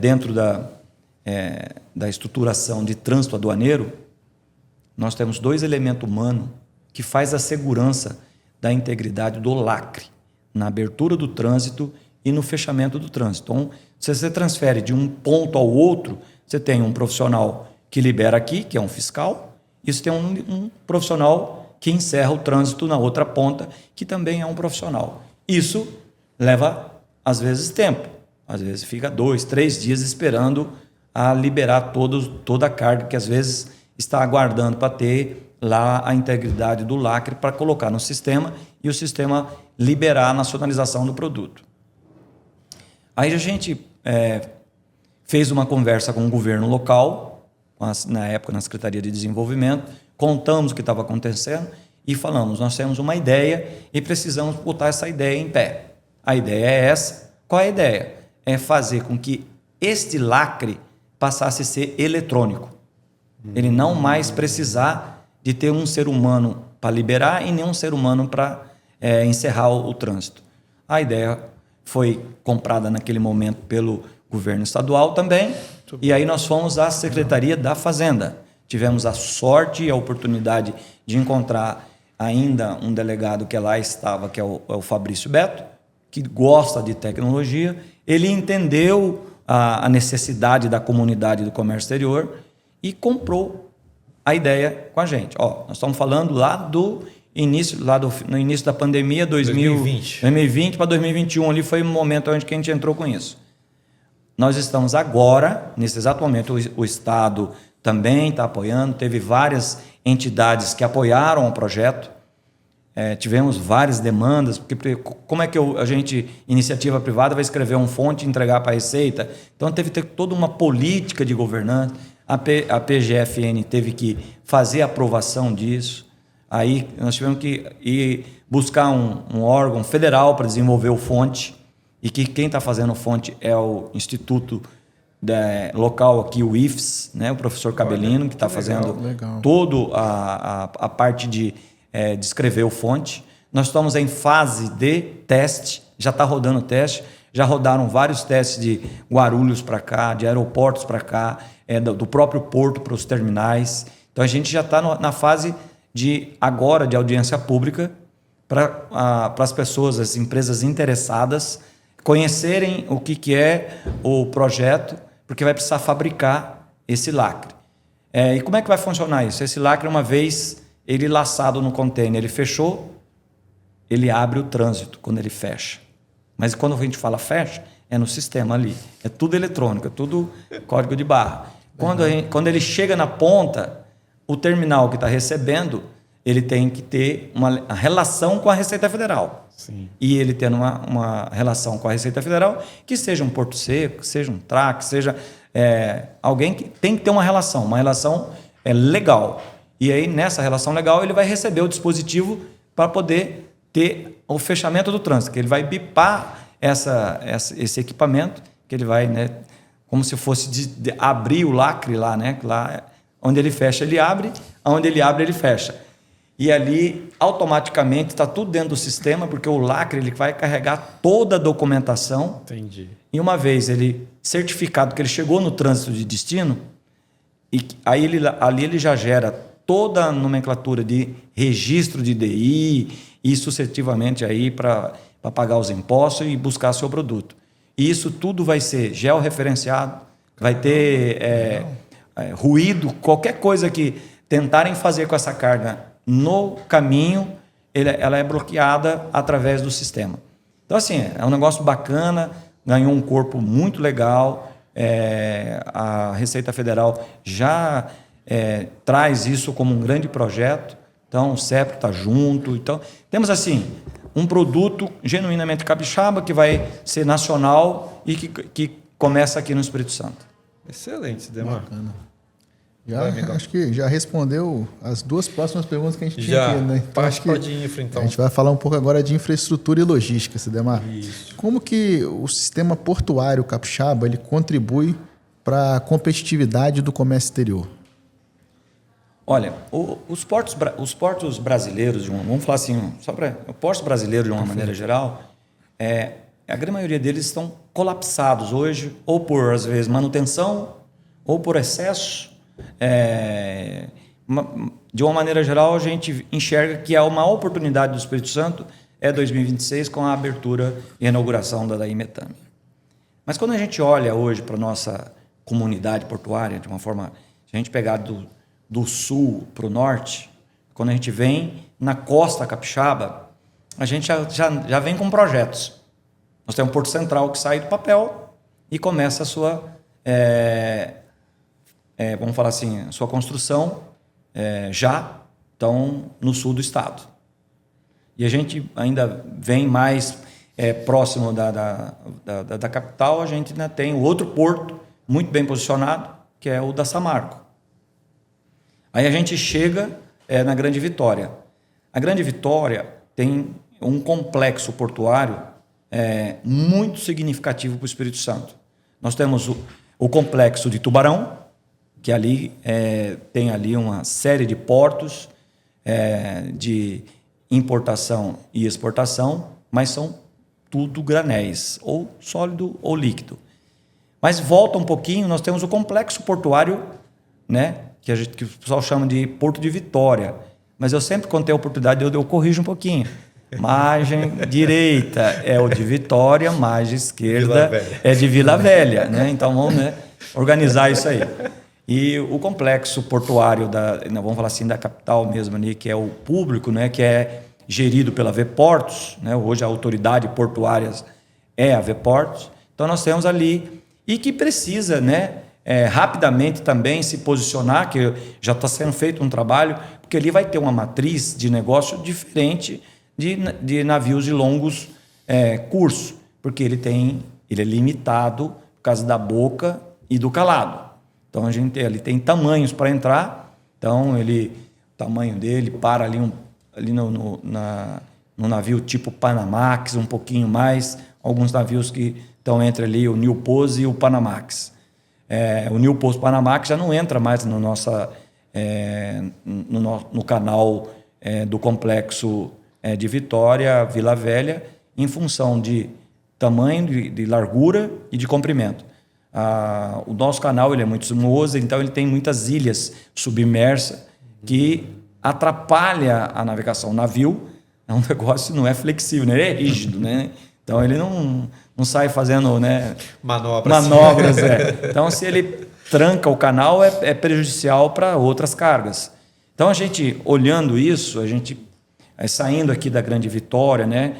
dentro da estruturação de trânsito aduaneiro, nós temos 2 elementos humanos que faz a segurança da integridade do lacre, na abertura do trânsito e no fechamento do trânsito. Então, se você transfere de um ponto ao outro, você tem um profissional que libera aqui, que é um fiscal, e você tem um profissional que encerra o trânsito na outra ponta, que também é um profissional. Isso leva, às vezes, tempo. Às vezes fica 2, 3 dias esperando a liberar toda a carga que, às vezes, está aguardando para ter lá a integridade do lacre para colocar no sistema e o sistema liberar a nacionalização do produto. Aí a gente fez uma conversa com o governo local, na época na Secretaria de Desenvolvimento, contamos o que estava acontecendo e falamos, nós temos uma ideia e precisamos botar essa ideia em pé. A ideia é essa. Qual é a ideia? É fazer com que este lacre passasse a ser eletrônico. Ele não mais precisar de ter um ser humano para liberar e nem um ser humano para encerrar o trânsito. A ideia foi comprada naquele momento pelo governo estadual também, e aí nós fomos à Secretaria da Fazenda. Tivemos a sorte e a oportunidade de encontrar ainda um delegado que lá estava, que é o Fabrício Beto, que gosta de tecnologia. Ele entendeu a necessidade da comunidade do comércio exterior e comprou a ideia com a gente. Nós estamos falando lá no início da pandemia, 2020 para 2021, ali foi o momento onde que a gente entrou com isso. Nós estamos agora, nesse exato momento, o Estado também está apoiando, teve várias entidades que apoiaram o projeto, tivemos várias demandas, porque como é que iniciativa privada, vai escrever um fonte e entregar para a Receita? Então teve que ter toda uma política de governança, a PGFN teve que fazer a aprovação disso, aí nós tivemos que ir buscar um órgão federal para desenvolver o fonte, e que quem está fazendo a fonte é o Instituto local aqui, o IFES, né? O professor Cabelino, que está fazendo toda a parte de escrever o fonte. Nós estamos em fase de teste, já está rodando o teste, já rodaram vários testes de Guarulhos para cá, de aeroportos para cá, do próprio porto para os terminais. Então a gente já está na fase agora de audiência pública para as pessoas, as empresas interessadas, conhecerem o que é o projeto, porque vai precisar fabricar esse lacre. E como é que vai funcionar isso? Esse lacre, uma vez ele laçado no container, ele fechou, ele abre o trânsito quando ele fecha. Mas quando a gente fala fecha, é no sistema ali. É tudo eletrônico, é tudo código de barra. Quando ele chega na ponta, o terminal que está recebendo, ele tem que ter uma relação com a Receita Federal. Sim. E ele tendo uma relação com a Receita Federal, que seja um Porto Seco, que seja um TRAC, que seja alguém que tem que ter uma relação legal. E aí, nessa relação legal, ele vai receber o dispositivo para poder ter o fechamento do trânsito, que ele vai bipar esse equipamento, que ele vai, né, como se fosse de abrir o lacre lá, né? Lá, onde ele fecha, ele abre, onde ele abre, ele fecha. E ali, automaticamente, está tudo dentro do sistema, porque o lacre ele vai carregar toda a documentação. Entendi. E uma vez ele certificado que ele chegou no trânsito de destino, e aí ali ele já gera toda a nomenclatura de registro de DI e sucessivamente aí para pagar os impostos e buscar seu produto. E isso tudo vai ser georreferenciado, vai ter ruído, qualquer coisa que tentarem fazer com essa carga no caminho, ela é bloqueada através do sistema. Então, assim, é um negócio bacana, ganhou um corpo muito legal, a Receita Federal já traz isso como um grande projeto, Então, o CEPRO está junto. Então, temos assim um produto genuinamente capixaba que vai ser nacional e que começa aqui no Espírito Santo. Excelente, Sidemar. Bacana. Acho que já respondeu as duas próximas perguntas que a gente tinha aqui, né? Então, parte de infra, então. A gente vai falar um pouco agora de infraestrutura e logística, Sidemar. Isso. Como que o sistema portuário capixaba ele contribui para a competitividade do comércio exterior? Olha, os portos brasileiros, vamos falar assim, o porto brasileiro de uma maneira geral, a grande maioria deles estão colapsados hoje, ou por, às vezes, manutenção, ou por excesso. De uma maneira geral, a gente enxerga que a maior oportunidade do Espírito Santo é 2026, com a abertura e inauguração da Imetame. Mas quando a gente olha hoje para a nossa comunidade portuária, de uma forma, se a gente pegar do sul para o norte, quando a gente vem na costa capixaba, a gente já vem com projetos. Nós temos um Porto Central que sai do papel e começa a sua, vamos falar assim, a sua construção então, no sul do estado. E a gente ainda vem mais próximo da capital, a gente ainda tem o outro porto muito bem posicionado, que é o da Samarco. Aí a gente chega na Grande Vitória. A Grande Vitória tem um complexo portuário muito significativo para o Espírito Santo. Nós temos o complexo de Tubarão, que ali tem ali uma série de portos de importação e exportação, mas são tudo granéis, ou sólido ou líquido. Mas volta um pouquinho, nós temos o complexo portuário, né, que o pessoal chama de Porto de Vitória. Mas eu sempre, quando tenho a oportunidade, eu corrijo um pouquinho. Margem direita é o de Vitória, margem esquerda é de Vila Velha. Né? Então vamos organizar isso aí. E o complexo portuário, vamos falar assim, da capital mesmo, ali, que é o público, né, que é gerido pela Vportos, né? Hoje a autoridade portuária é a Vportos. Então nós temos ali, e que precisa, né, rapidamente também se posicionar, que já está sendo feito um trabalho, porque ali vai ter uma matriz de negócio diferente de navios de longos cursos, porque ele é limitado por causa da boca e do calado. Então a gente ali tem tamanhos para entrar, então o tamanho dele para ali no navio tipo Panamax, um pouquinho mais, alguns navios que estão entre ali o New Pose e o Panamax. O New Pose Panamax já não entra mais no canal do complexo de Vitória, Vila Velha, em função de tamanho, de largura e de comprimento. O nosso canal ele é muito sinuoso, então ele tem muitas ilhas submersas que atrapalha a navegação. O navio é um negócio, não é flexível, né? Ele é rígido, né? Então ele não sai fazendo, né, manobras. Então, se ele tranca o canal, é prejudicial para outras cargas. Então, a gente, olhando isso, a gente saindo aqui da Grande Vitória, né,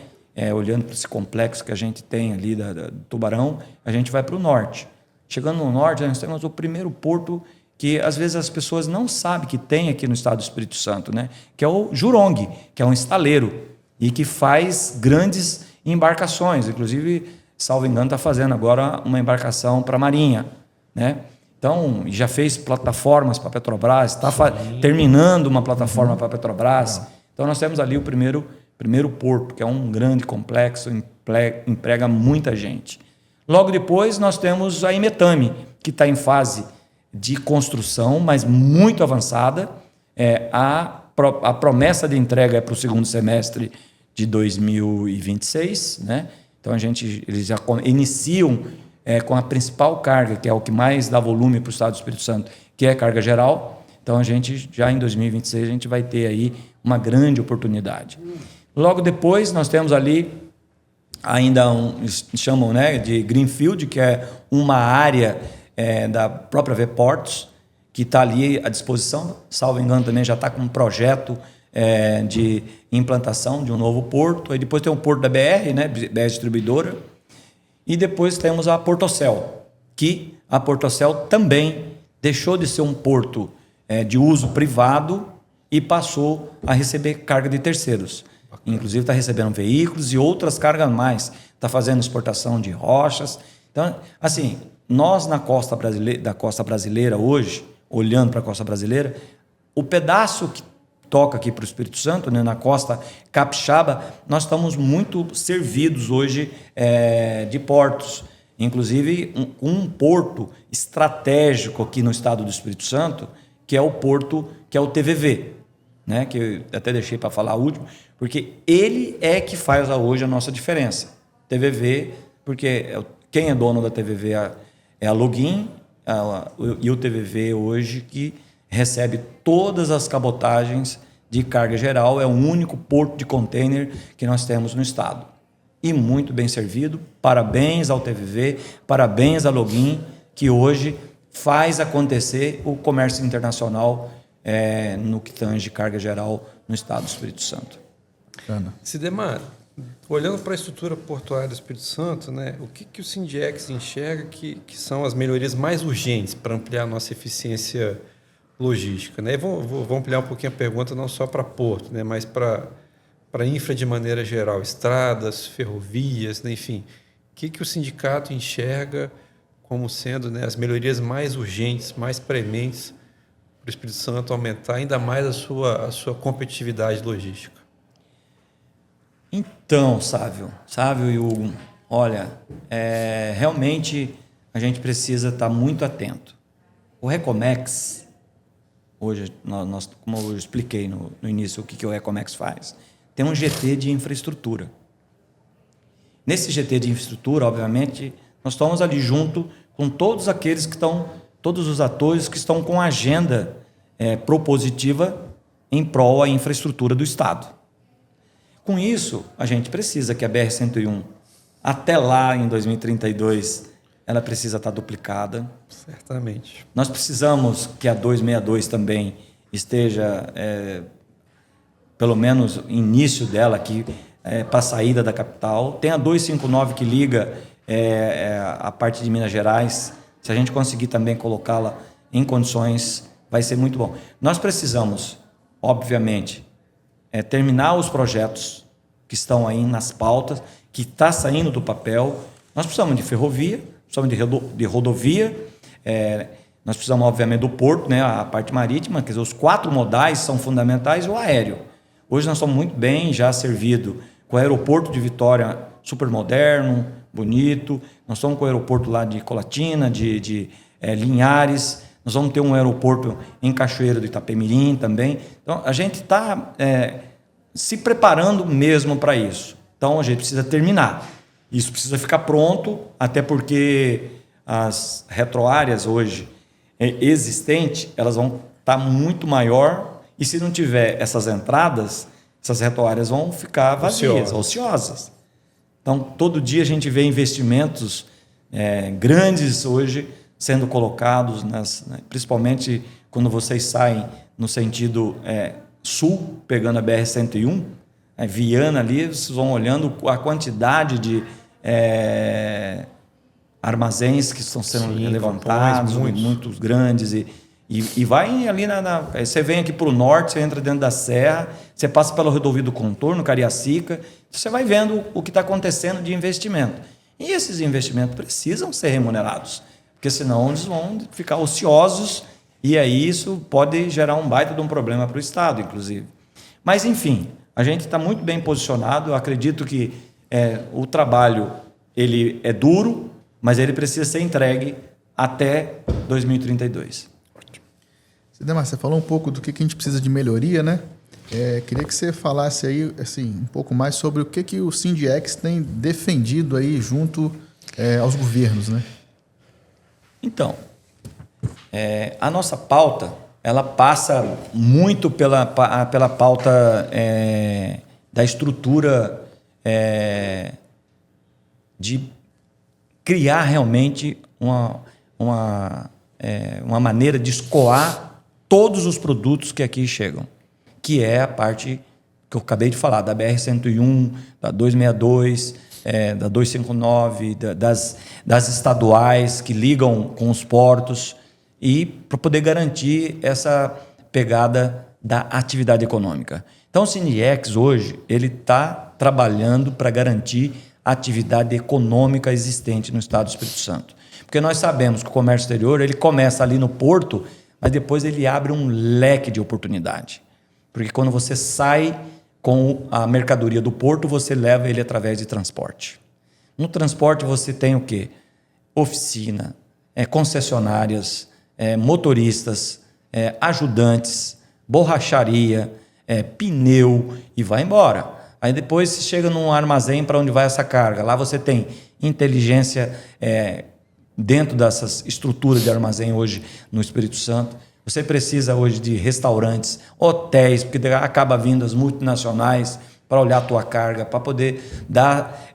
olhando para esse complexo que a gente tem ali do Tubarão, a gente vai para o norte. Chegando no norte, nós temos o primeiro porto que, às vezes, as pessoas não sabem que tem aqui no estado do Espírito Santo, né, que é o Jurong, que é um estaleiro e que faz grandes embarcações. Inclusive, salvo engano, está fazendo agora uma embarcação para a Marinha, né? Então, já fez plataformas para a Petrobras, está terminando uma plataforma para a Petrobras. Então, nós temos ali o primeiro porto, que é um grande complexo, emprega muita gente. Logo depois, nós temos a Imetame, que está em fase de construção, mas muito avançada. A promessa de entrega é para o segundo semestre de 2026, né? Então eles já iniciam com a principal carga, que é o que mais dá volume para o estado do Espírito Santo, que é a carga geral. Então a gente já em 2026 a gente vai ter aí uma grande oportunidade. Logo depois nós temos ali ainda chamam, né, de Greenfield, que é uma área da própria Vportos, que está ali à disposição. Salvo engano, também já está com um projeto de implantação de um novo porto. Aí depois tem o porto da BR, né, BR Distribuidora. E depois temos a Portocel, que a Portocel também deixou de ser um porto de uso privado e passou a receber carga de terceiros. Inclusive está recebendo veículos e outras cargas mais. Está fazendo exportação de rochas. Então, assim, nós da costa brasileira hoje, olhando para a costa brasileira, o pedaço que toca aqui para o Espírito Santo, né, na costa capixaba, nós estamos muito servidos hoje de portos. Inclusive, um porto estratégico aqui no estado do Espírito Santo, que é o porto, que é o TVV, né, que eu até deixei para falar o último, porque ele é que faz hoje a nossa diferença. TVV, porque quem é dono da TVV é a Login, e o TVV hoje que recebe todas as cabotagens de carga geral, é o único porto de container que nós temos no estado. E muito bem servido. Parabéns ao TVV, parabéns à Login, que hoje faz acontecer o comércio internacional no que tange carga geral no estado do Espírito Santo. Sidemar, olhando para a estrutura portuária do Espírito Santo, né, o que o Sindiex enxerga que são as melhorias mais urgentes para ampliar a nossa eficiência logística, né? Vou ampliar um pouquinho a pergunta, não só para porto, né, mas para infra de maneira geral, estradas, ferrovias, né, enfim. O que o sindicato enxerga como sendo, né, as melhorias mais urgentes, mais prementes para o Espírito Santo aumentar ainda mais a sua competitividade logística? Então, Sávio e Hugo, olha, realmente a gente precisa estar muito atento. O Recomex, hoje, como eu expliquei no início o que o Recomex faz, tem um GT de infraestrutura. Nesse GT de infraestrutura, obviamente, nós estamos ali junto com todos aqueles que estão, todos os atores que estão com agenda propositiva em prol à infraestrutura do Estado. Com isso, a gente precisa que a BR-101, até lá em 2032, ela precisa estar duplicada. Certamente. Nós precisamos que a 262 também esteja, pelo menos, início dela aqui, para a saída da capital. Tem a 259 que liga a parte de Minas Gerais. Se a gente conseguir também colocá-la em condições, vai ser muito bom. Nós precisamos, obviamente, terminar os projetos que estão aí nas pautas, que está saindo do papel. Nós precisamos de ferrovia, precisamos de rodovia, nós precisamos, obviamente, do porto, né, a parte marítima, quer dizer, os 4 modais são fundamentais, e o aéreo. Hoje nós estamos muito bem já servido com o aeroporto de Vitória super moderno, bonito, nós estamos com o aeroporto lá de Colatina, de Linhares, nós vamos ter um aeroporto em Cachoeira do Itapemirim também. Então, a gente está se preparando mesmo para isso. Então, a gente precisa terminar. Isso precisa ficar pronto, até porque as retroáreas hoje existentes, elas vão estar muito maior, e se não tiver essas entradas, essas retroáreas vão ficar vazias, ociosas. Então, todo dia a gente vê investimentos grandes hoje sendo colocados, principalmente quando vocês saem no sentido sul, pegando a BR-101, Viana ali, vocês vão olhando a quantidade de armazéns que estão sendo levantados, muitos grandes, e vai ali você vem aqui para o norte, você entra dentro da serra, você passa pela rodovia do Contorno, Cariacica, você vai vendo o que está acontecendo de investimento. E esses investimentos precisam ser remunerados, porque senão eles vão ficar ociosos, e aí isso pode gerar um baita de um problema para o Estado, inclusive. Mas, enfim, a gente está muito bem posicionado. Eu acredito que o trabalho ele é duro, mas ele precisa ser entregue até 2032. Sidemar, você falou um pouco do que a gente precisa de melhoria, né? Queria que você falasse aí assim, um pouco mais sobre o que o Sindiex tem defendido aí junto aos governos, né? Então, a nossa pauta, ela passa muito pela pauta da estrutura de criar realmente uma maneira de escoar todos os produtos que aqui chegam, que é a parte que eu acabei de falar, da BR-101, da 262, da 259, das estaduais que ligam com os portos, e para poder garantir essa pegada da atividade econômica. Então, o Sindiex hoje ele está trabalhando para garantir a atividade econômica existente no Estado do Espírito Santo. Porque nós sabemos que o comércio exterior ele começa ali no porto, mas depois ele abre um leque de oportunidade. Porque quando você sai com a mercadoria do porto, você leva ele através de transporte. No transporte você tem o quê? Oficina, concessionárias, motoristas, ajudantes, borracharia, pneu e vai embora. Aí depois você chega num armazém para onde vai essa carga. Lá você tem inteligência dentro dessas estruturas de armazém hoje no Espírito Santo. Você precisa hoje de restaurantes, hotéis, porque acaba vindo as multinacionais para olhar a tua carga, para poder dar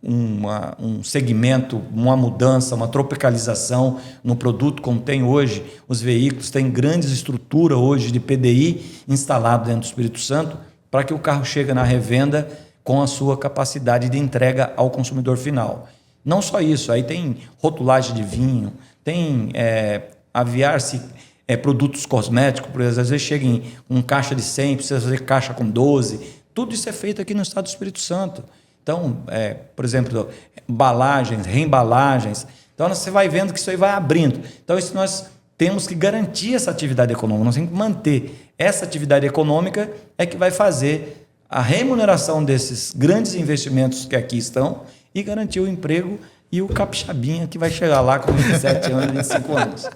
um segmento, uma mudança, uma tropicalização no produto, como tem hoje os veículos, tem grandes estruturas hoje de PDI instalado dentro do Espírito Santo, para que o carro chegue na revenda com a sua capacidade de entrega ao consumidor final. Não só isso, aí tem rotulagem de vinho, tem aviar-se produtos cosméticos, por exemplo, às vezes chega em um caixa de 100, precisa fazer caixa com 12, tudo isso é feito aqui no Estado do Espírito Santo. Então, por exemplo, embalagens, reembalagens, então você vai vendo que isso aí vai abrindo. Então, isso nós temos que garantir essa atividade econômica, nós temos que manter essa atividade econômica é que vai fazer a remuneração desses grandes investimentos que aqui estão e garantir o emprego e o capixabinha que vai chegar lá com 27 anos, 25 anos.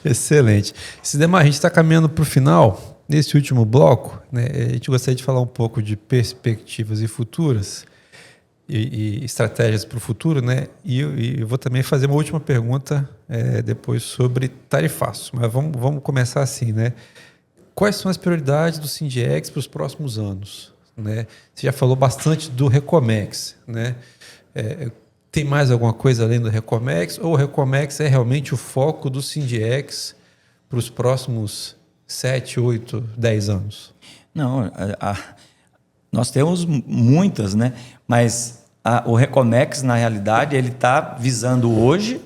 Excelente. Sidemar, a gente está caminhando para o final. Nesse último bloco, né, a gente gostaria de falar um pouco de perspectivas e futuras e estratégias para o futuro, né? E eu vou também fazer uma última pergunta depois sobre tarifaço. Mas vamos começar assim, né? Quais são as prioridades do Sindiex para os próximos anos? Né? Você já falou bastante do Recomex, né? Tem mais alguma coisa além do Recomex? Ou o Recomex é realmente o foco do Sindiex para os próximos 7, 8, 10 anos? Não, nós temos muitas, né? Mas o Recomex, na realidade, ele está visando o hoje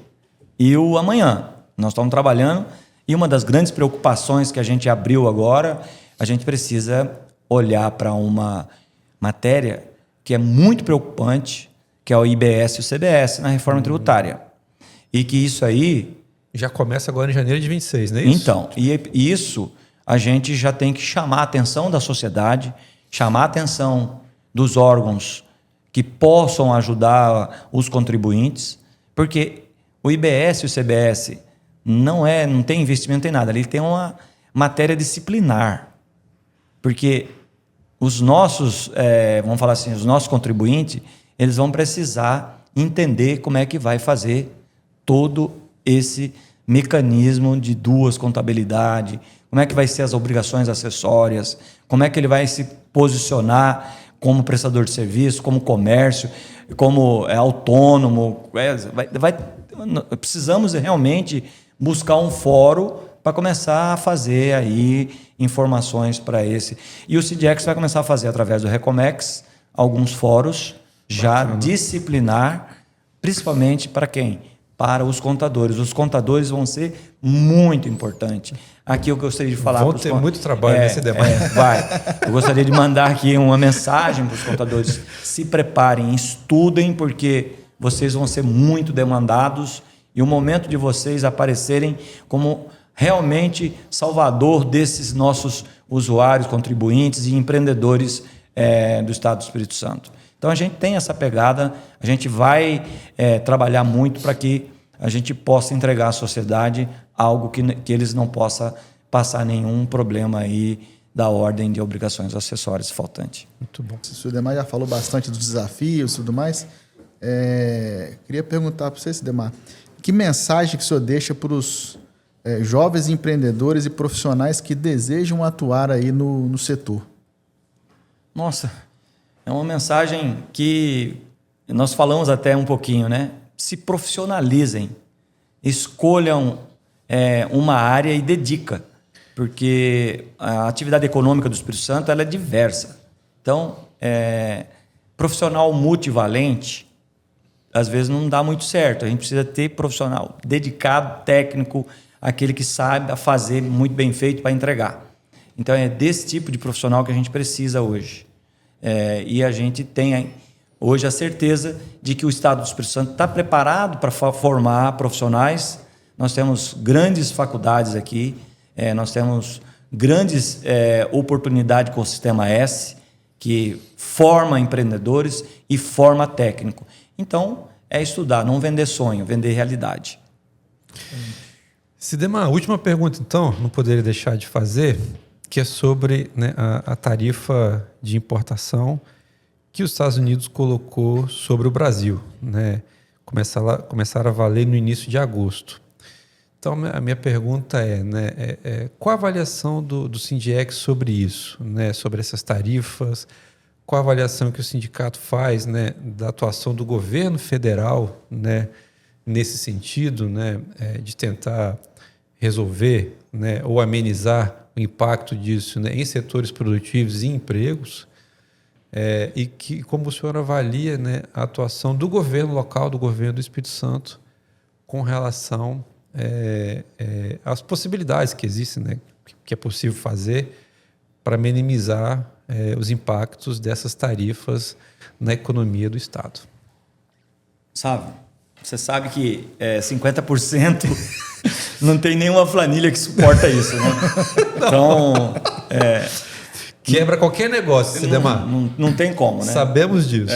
e o amanhã. Nós estamos trabalhando e uma das grandes preocupações que a gente abriu agora, a gente precisa olhar para uma matéria que é muito preocupante, que é o IBS e o CBS na reforma tributária. E que isso aí... Já começa agora em janeiro de 26, não é isso? Então, e isso a gente já tem que chamar a atenção da sociedade, chamar a atenção dos órgãos que possam ajudar os contribuintes, porque o IBS e o CBS não tem investimento, não tem nada. Ali tem uma matéria disciplinar, porque os nossos, vamos falar assim, os nossos contribuintes, eles vão precisar entender como é que vai fazer todo esse mecanismo de duas contabilidades, como é que vai ser as obrigações acessórias, como é que ele vai se posicionar como prestador de serviço, como comércio, como autônomo. Precisamos realmente buscar um fórum para começar a fazer aí informações para esse. E o Sindiex vai começar a fazer, através do Recomex, alguns fóruns já disciplinar, principalmente para quem? Para os contadores. Os contadores vão ser muito importantes. Aqui eu gostaria de falar... Vão ter muito trabalho nesse debate. Eu gostaria de mandar aqui uma mensagem para os contadores. Se preparem, estudem, porque vocês vão ser muito demandados e o momento de vocês aparecerem como realmente salvador desses nossos usuários, contribuintes e empreendedores do Estado do Espírito Santo. Então, a gente tem essa pegada, a gente vai trabalhar muito para que a gente possa entregar à sociedade algo que eles não possam passar nenhum problema aí da ordem de obrigações acessórias faltante. Muito bom. O Sidemar já falou bastante dos desafios e tudo mais. Queria perguntar para você, Sidemar, que mensagem que o senhor deixa para os jovens empreendedores e profissionais que desejam atuar aí no setor? Nossa, é uma mensagem que nós falamos até um pouquinho, né? Se profissionalizem, escolham uma área e dedica, porque a atividade econômica do Espírito Santo ela é diversa. Então, profissional multivalente, às vezes não dá muito certo. A gente precisa ter profissional dedicado, técnico, aquele que sabe fazer muito bem feito para entregar. Então, é desse tipo de profissional que a gente precisa hoje. E a gente tem hoje a certeza de que o Estado do Espírito Santo está preparado para formar profissionais. Nós temos grandes faculdades aqui, nós temos grandes oportunidades com o Sistema S, que forma empreendedores e forma técnico. Então, é estudar, não vender sonho, vender realidade. Sidemar, última pergunta, então, não poderia deixar de fazer, que é sobre, né, a tarifa de importação que os Estados Unidos colocou sobre o Brasil, né? Começaram a valer no início de agosto. Então, a minha pergunta qual a avaliação do Sindex sobre isso, né? Sobre essas tarifas? Qual a avaliação que o sindicato faz, né, da atuação do governo federal, né, nesse sentido, né, de tentar resolver, né, ou amenizar o impacto disso, né, em setores produtivos e empregos? E como o senhor avalia, né, a atuação do governo local, do governo do Espírito Santo, com relação às possibilidades que existem, né, que é possível fazer para minimizar os impactos dessas tarifas na economia do Estado? Você sabe que 50% não tem nenhuma planilha que suporta isso, né? Então, quebra qualquer negócio, Sidemar. Não tem como, né? Sabemos disso.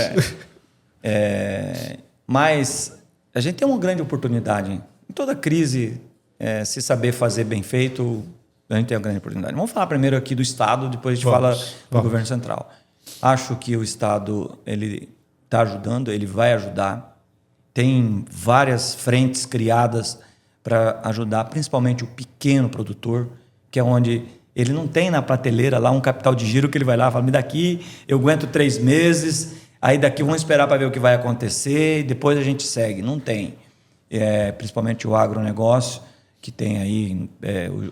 Mas a gente tem uma grande oportunidade. Em toda crise, se saber fazer bem feito, a gente tem uma grande oportunidade. Vamos falar primeiro aqui do Estado, depois a gente fala do governo central. Acho que o Estado ele está ajudando, ele vai ajudar. Tem várias frentes criadas para ajudar, principalmente o pequeno produtor, que é onde ele não tem na prateleira lá um capital de giro que ele vai lá e fala, me daqui eu aguento 3 meses, aí daqui vamos esperar para ver o que vai acontecer e depois a gente segue. Não tem. Principalmente o agronegócio, que tem aí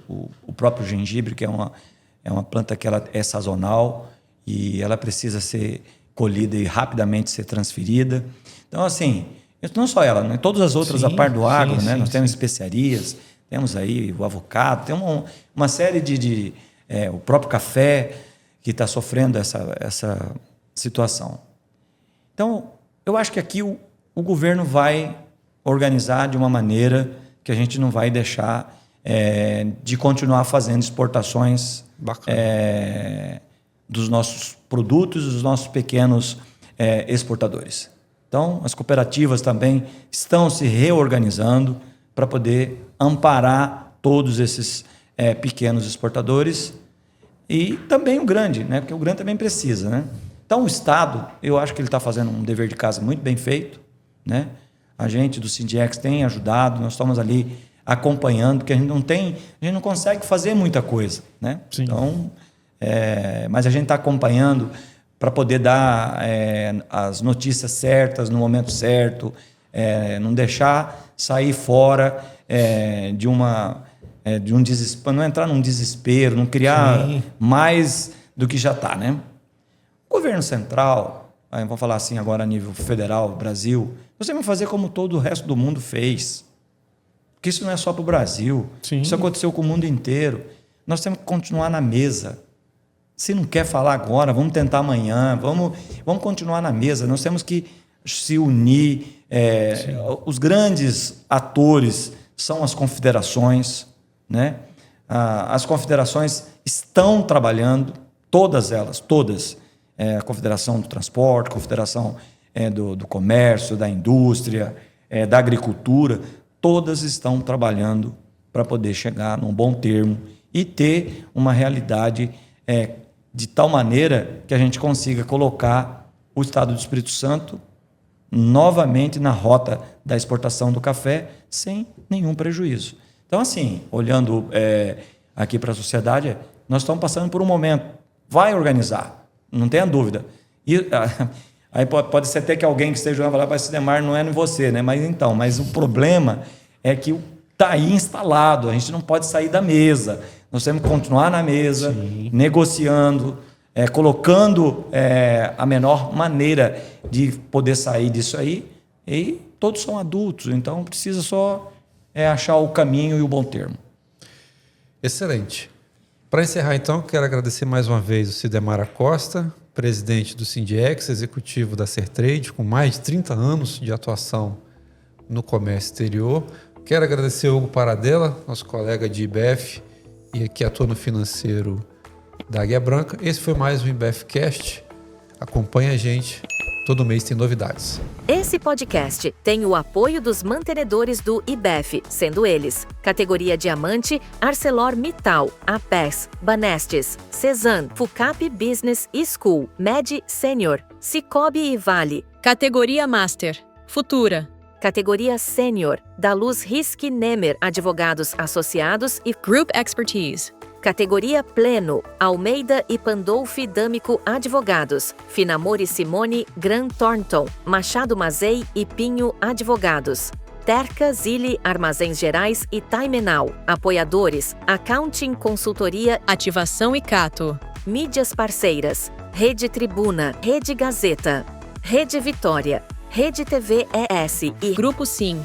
o próprio gengibre, que é uma planta que ela é sazonal e ela precisa ser colhida e rapidamente ser transferida. Então, assim, não só ela, né? Todas as outras, a parte do agro, né? Nós temos especiarias, temos aí o avocado, tem uma série de o próprio café que está sofrendo essa situação. Então, eu acho que aqui o governo vai organizar de uma maneira que a gente não vai deixar de continuar fazendo exportações dos nossos produtos, dos nossos pequenos exportadores. Então, as cooperativas também estão se reorganizando para poder amparar todos esses pequenos exportadores e também o grande, né? Porque o grande também precisa, né? Então, o Estado, eu acho que ele está fazendo um dever de casa muito bem feito, né? A gente do Sindex tem ajudado, nós estamos ali acompanhando, porque a gente não consegue fazer muita coisa, né? Sim. Então, mas a gente está acompanhando para poder dar as notícias certas no momento certo, não deixar sair fora de um desespero, não entrar num desespero, não criar mais do que já está, né? O governo central, vamos falar assim agora a nível federal, Brasil, nós temos que fazer como todo o resto do mundo fez. Porque isso não é só para o Brasil. Sim. Isso aconteceu com o mundo inteiro. Nós temos que continuar na mesa. Se não quer falar agora, vamos tentar amanhã, vamos continuar na mesa. Nós temos que se unir. Os grandes atores são as confederações, né? As confederações estão trabalhando, todas elas, a Confederação do Transporte, a Confederação do Comércio, da Indústria, da Agricultura, todas estão trabalhando para poder chegar num bom termo e ter uma realidade de tal maneira que a gente consiga colocar o Estado do Espírito Santo novamente na rota da exportação do café sem nenhum prejuízo. Então, assim, olhando aqui para a sociedade, nós estamos passando por um momento. Vai organizar, não tenha dúvida. E aí pode ser até que alguém que esteja falando, vai Sidemar, não é em você, né? Mas o problema é que está aí instalado, a gente não pode sair da mesa. Nós temos que continuar na mesa, negociando, colocando a menor maneira de poder sair disso aí. E todos são adultos, então precisa só achar o caminho e o bom termo. Excelente. Para encerrar, então, quero agradecer mais uma vez o Cidemar Acosta, presidente do Sindiex, executivo da Sertrade, com mais de 30 anos de atuação no comércio exterior. Quero agradecer ao Hugo Paradella, nosso colega de IBF e que atua no financeiro da Águia Branca. Esse foi mais um IBFcast. Acompanhe a gente. Todo mês tem novidades. Esse podcast tem o apoio dos mantenedores do IBEF, sendo eles categoria Diamante, ArcelorMittal, APES, Banestes, Cezan, Fucap Business School, Med Senior, Cicobi e Vale. Categoria Master, Futura. Categoria Sênior, da Luz Risque Nemer Advogados Associados e Group Expertise. Categoria Pleno, Almeida e Pandolfi D'Amico Advogados, Finamore Simone Gran Thornton, Machado Mazei e Pinho Advogados. Terca, Zilli, Armazéns Gerais e Taimenal. Apoiadores, Accounting Consultoria, Ativação e Cato. Mídias Parceiras, Rede Tribuna, Rede Gazeta, Rede Vitória, Rede TV ES e Grupo Sim.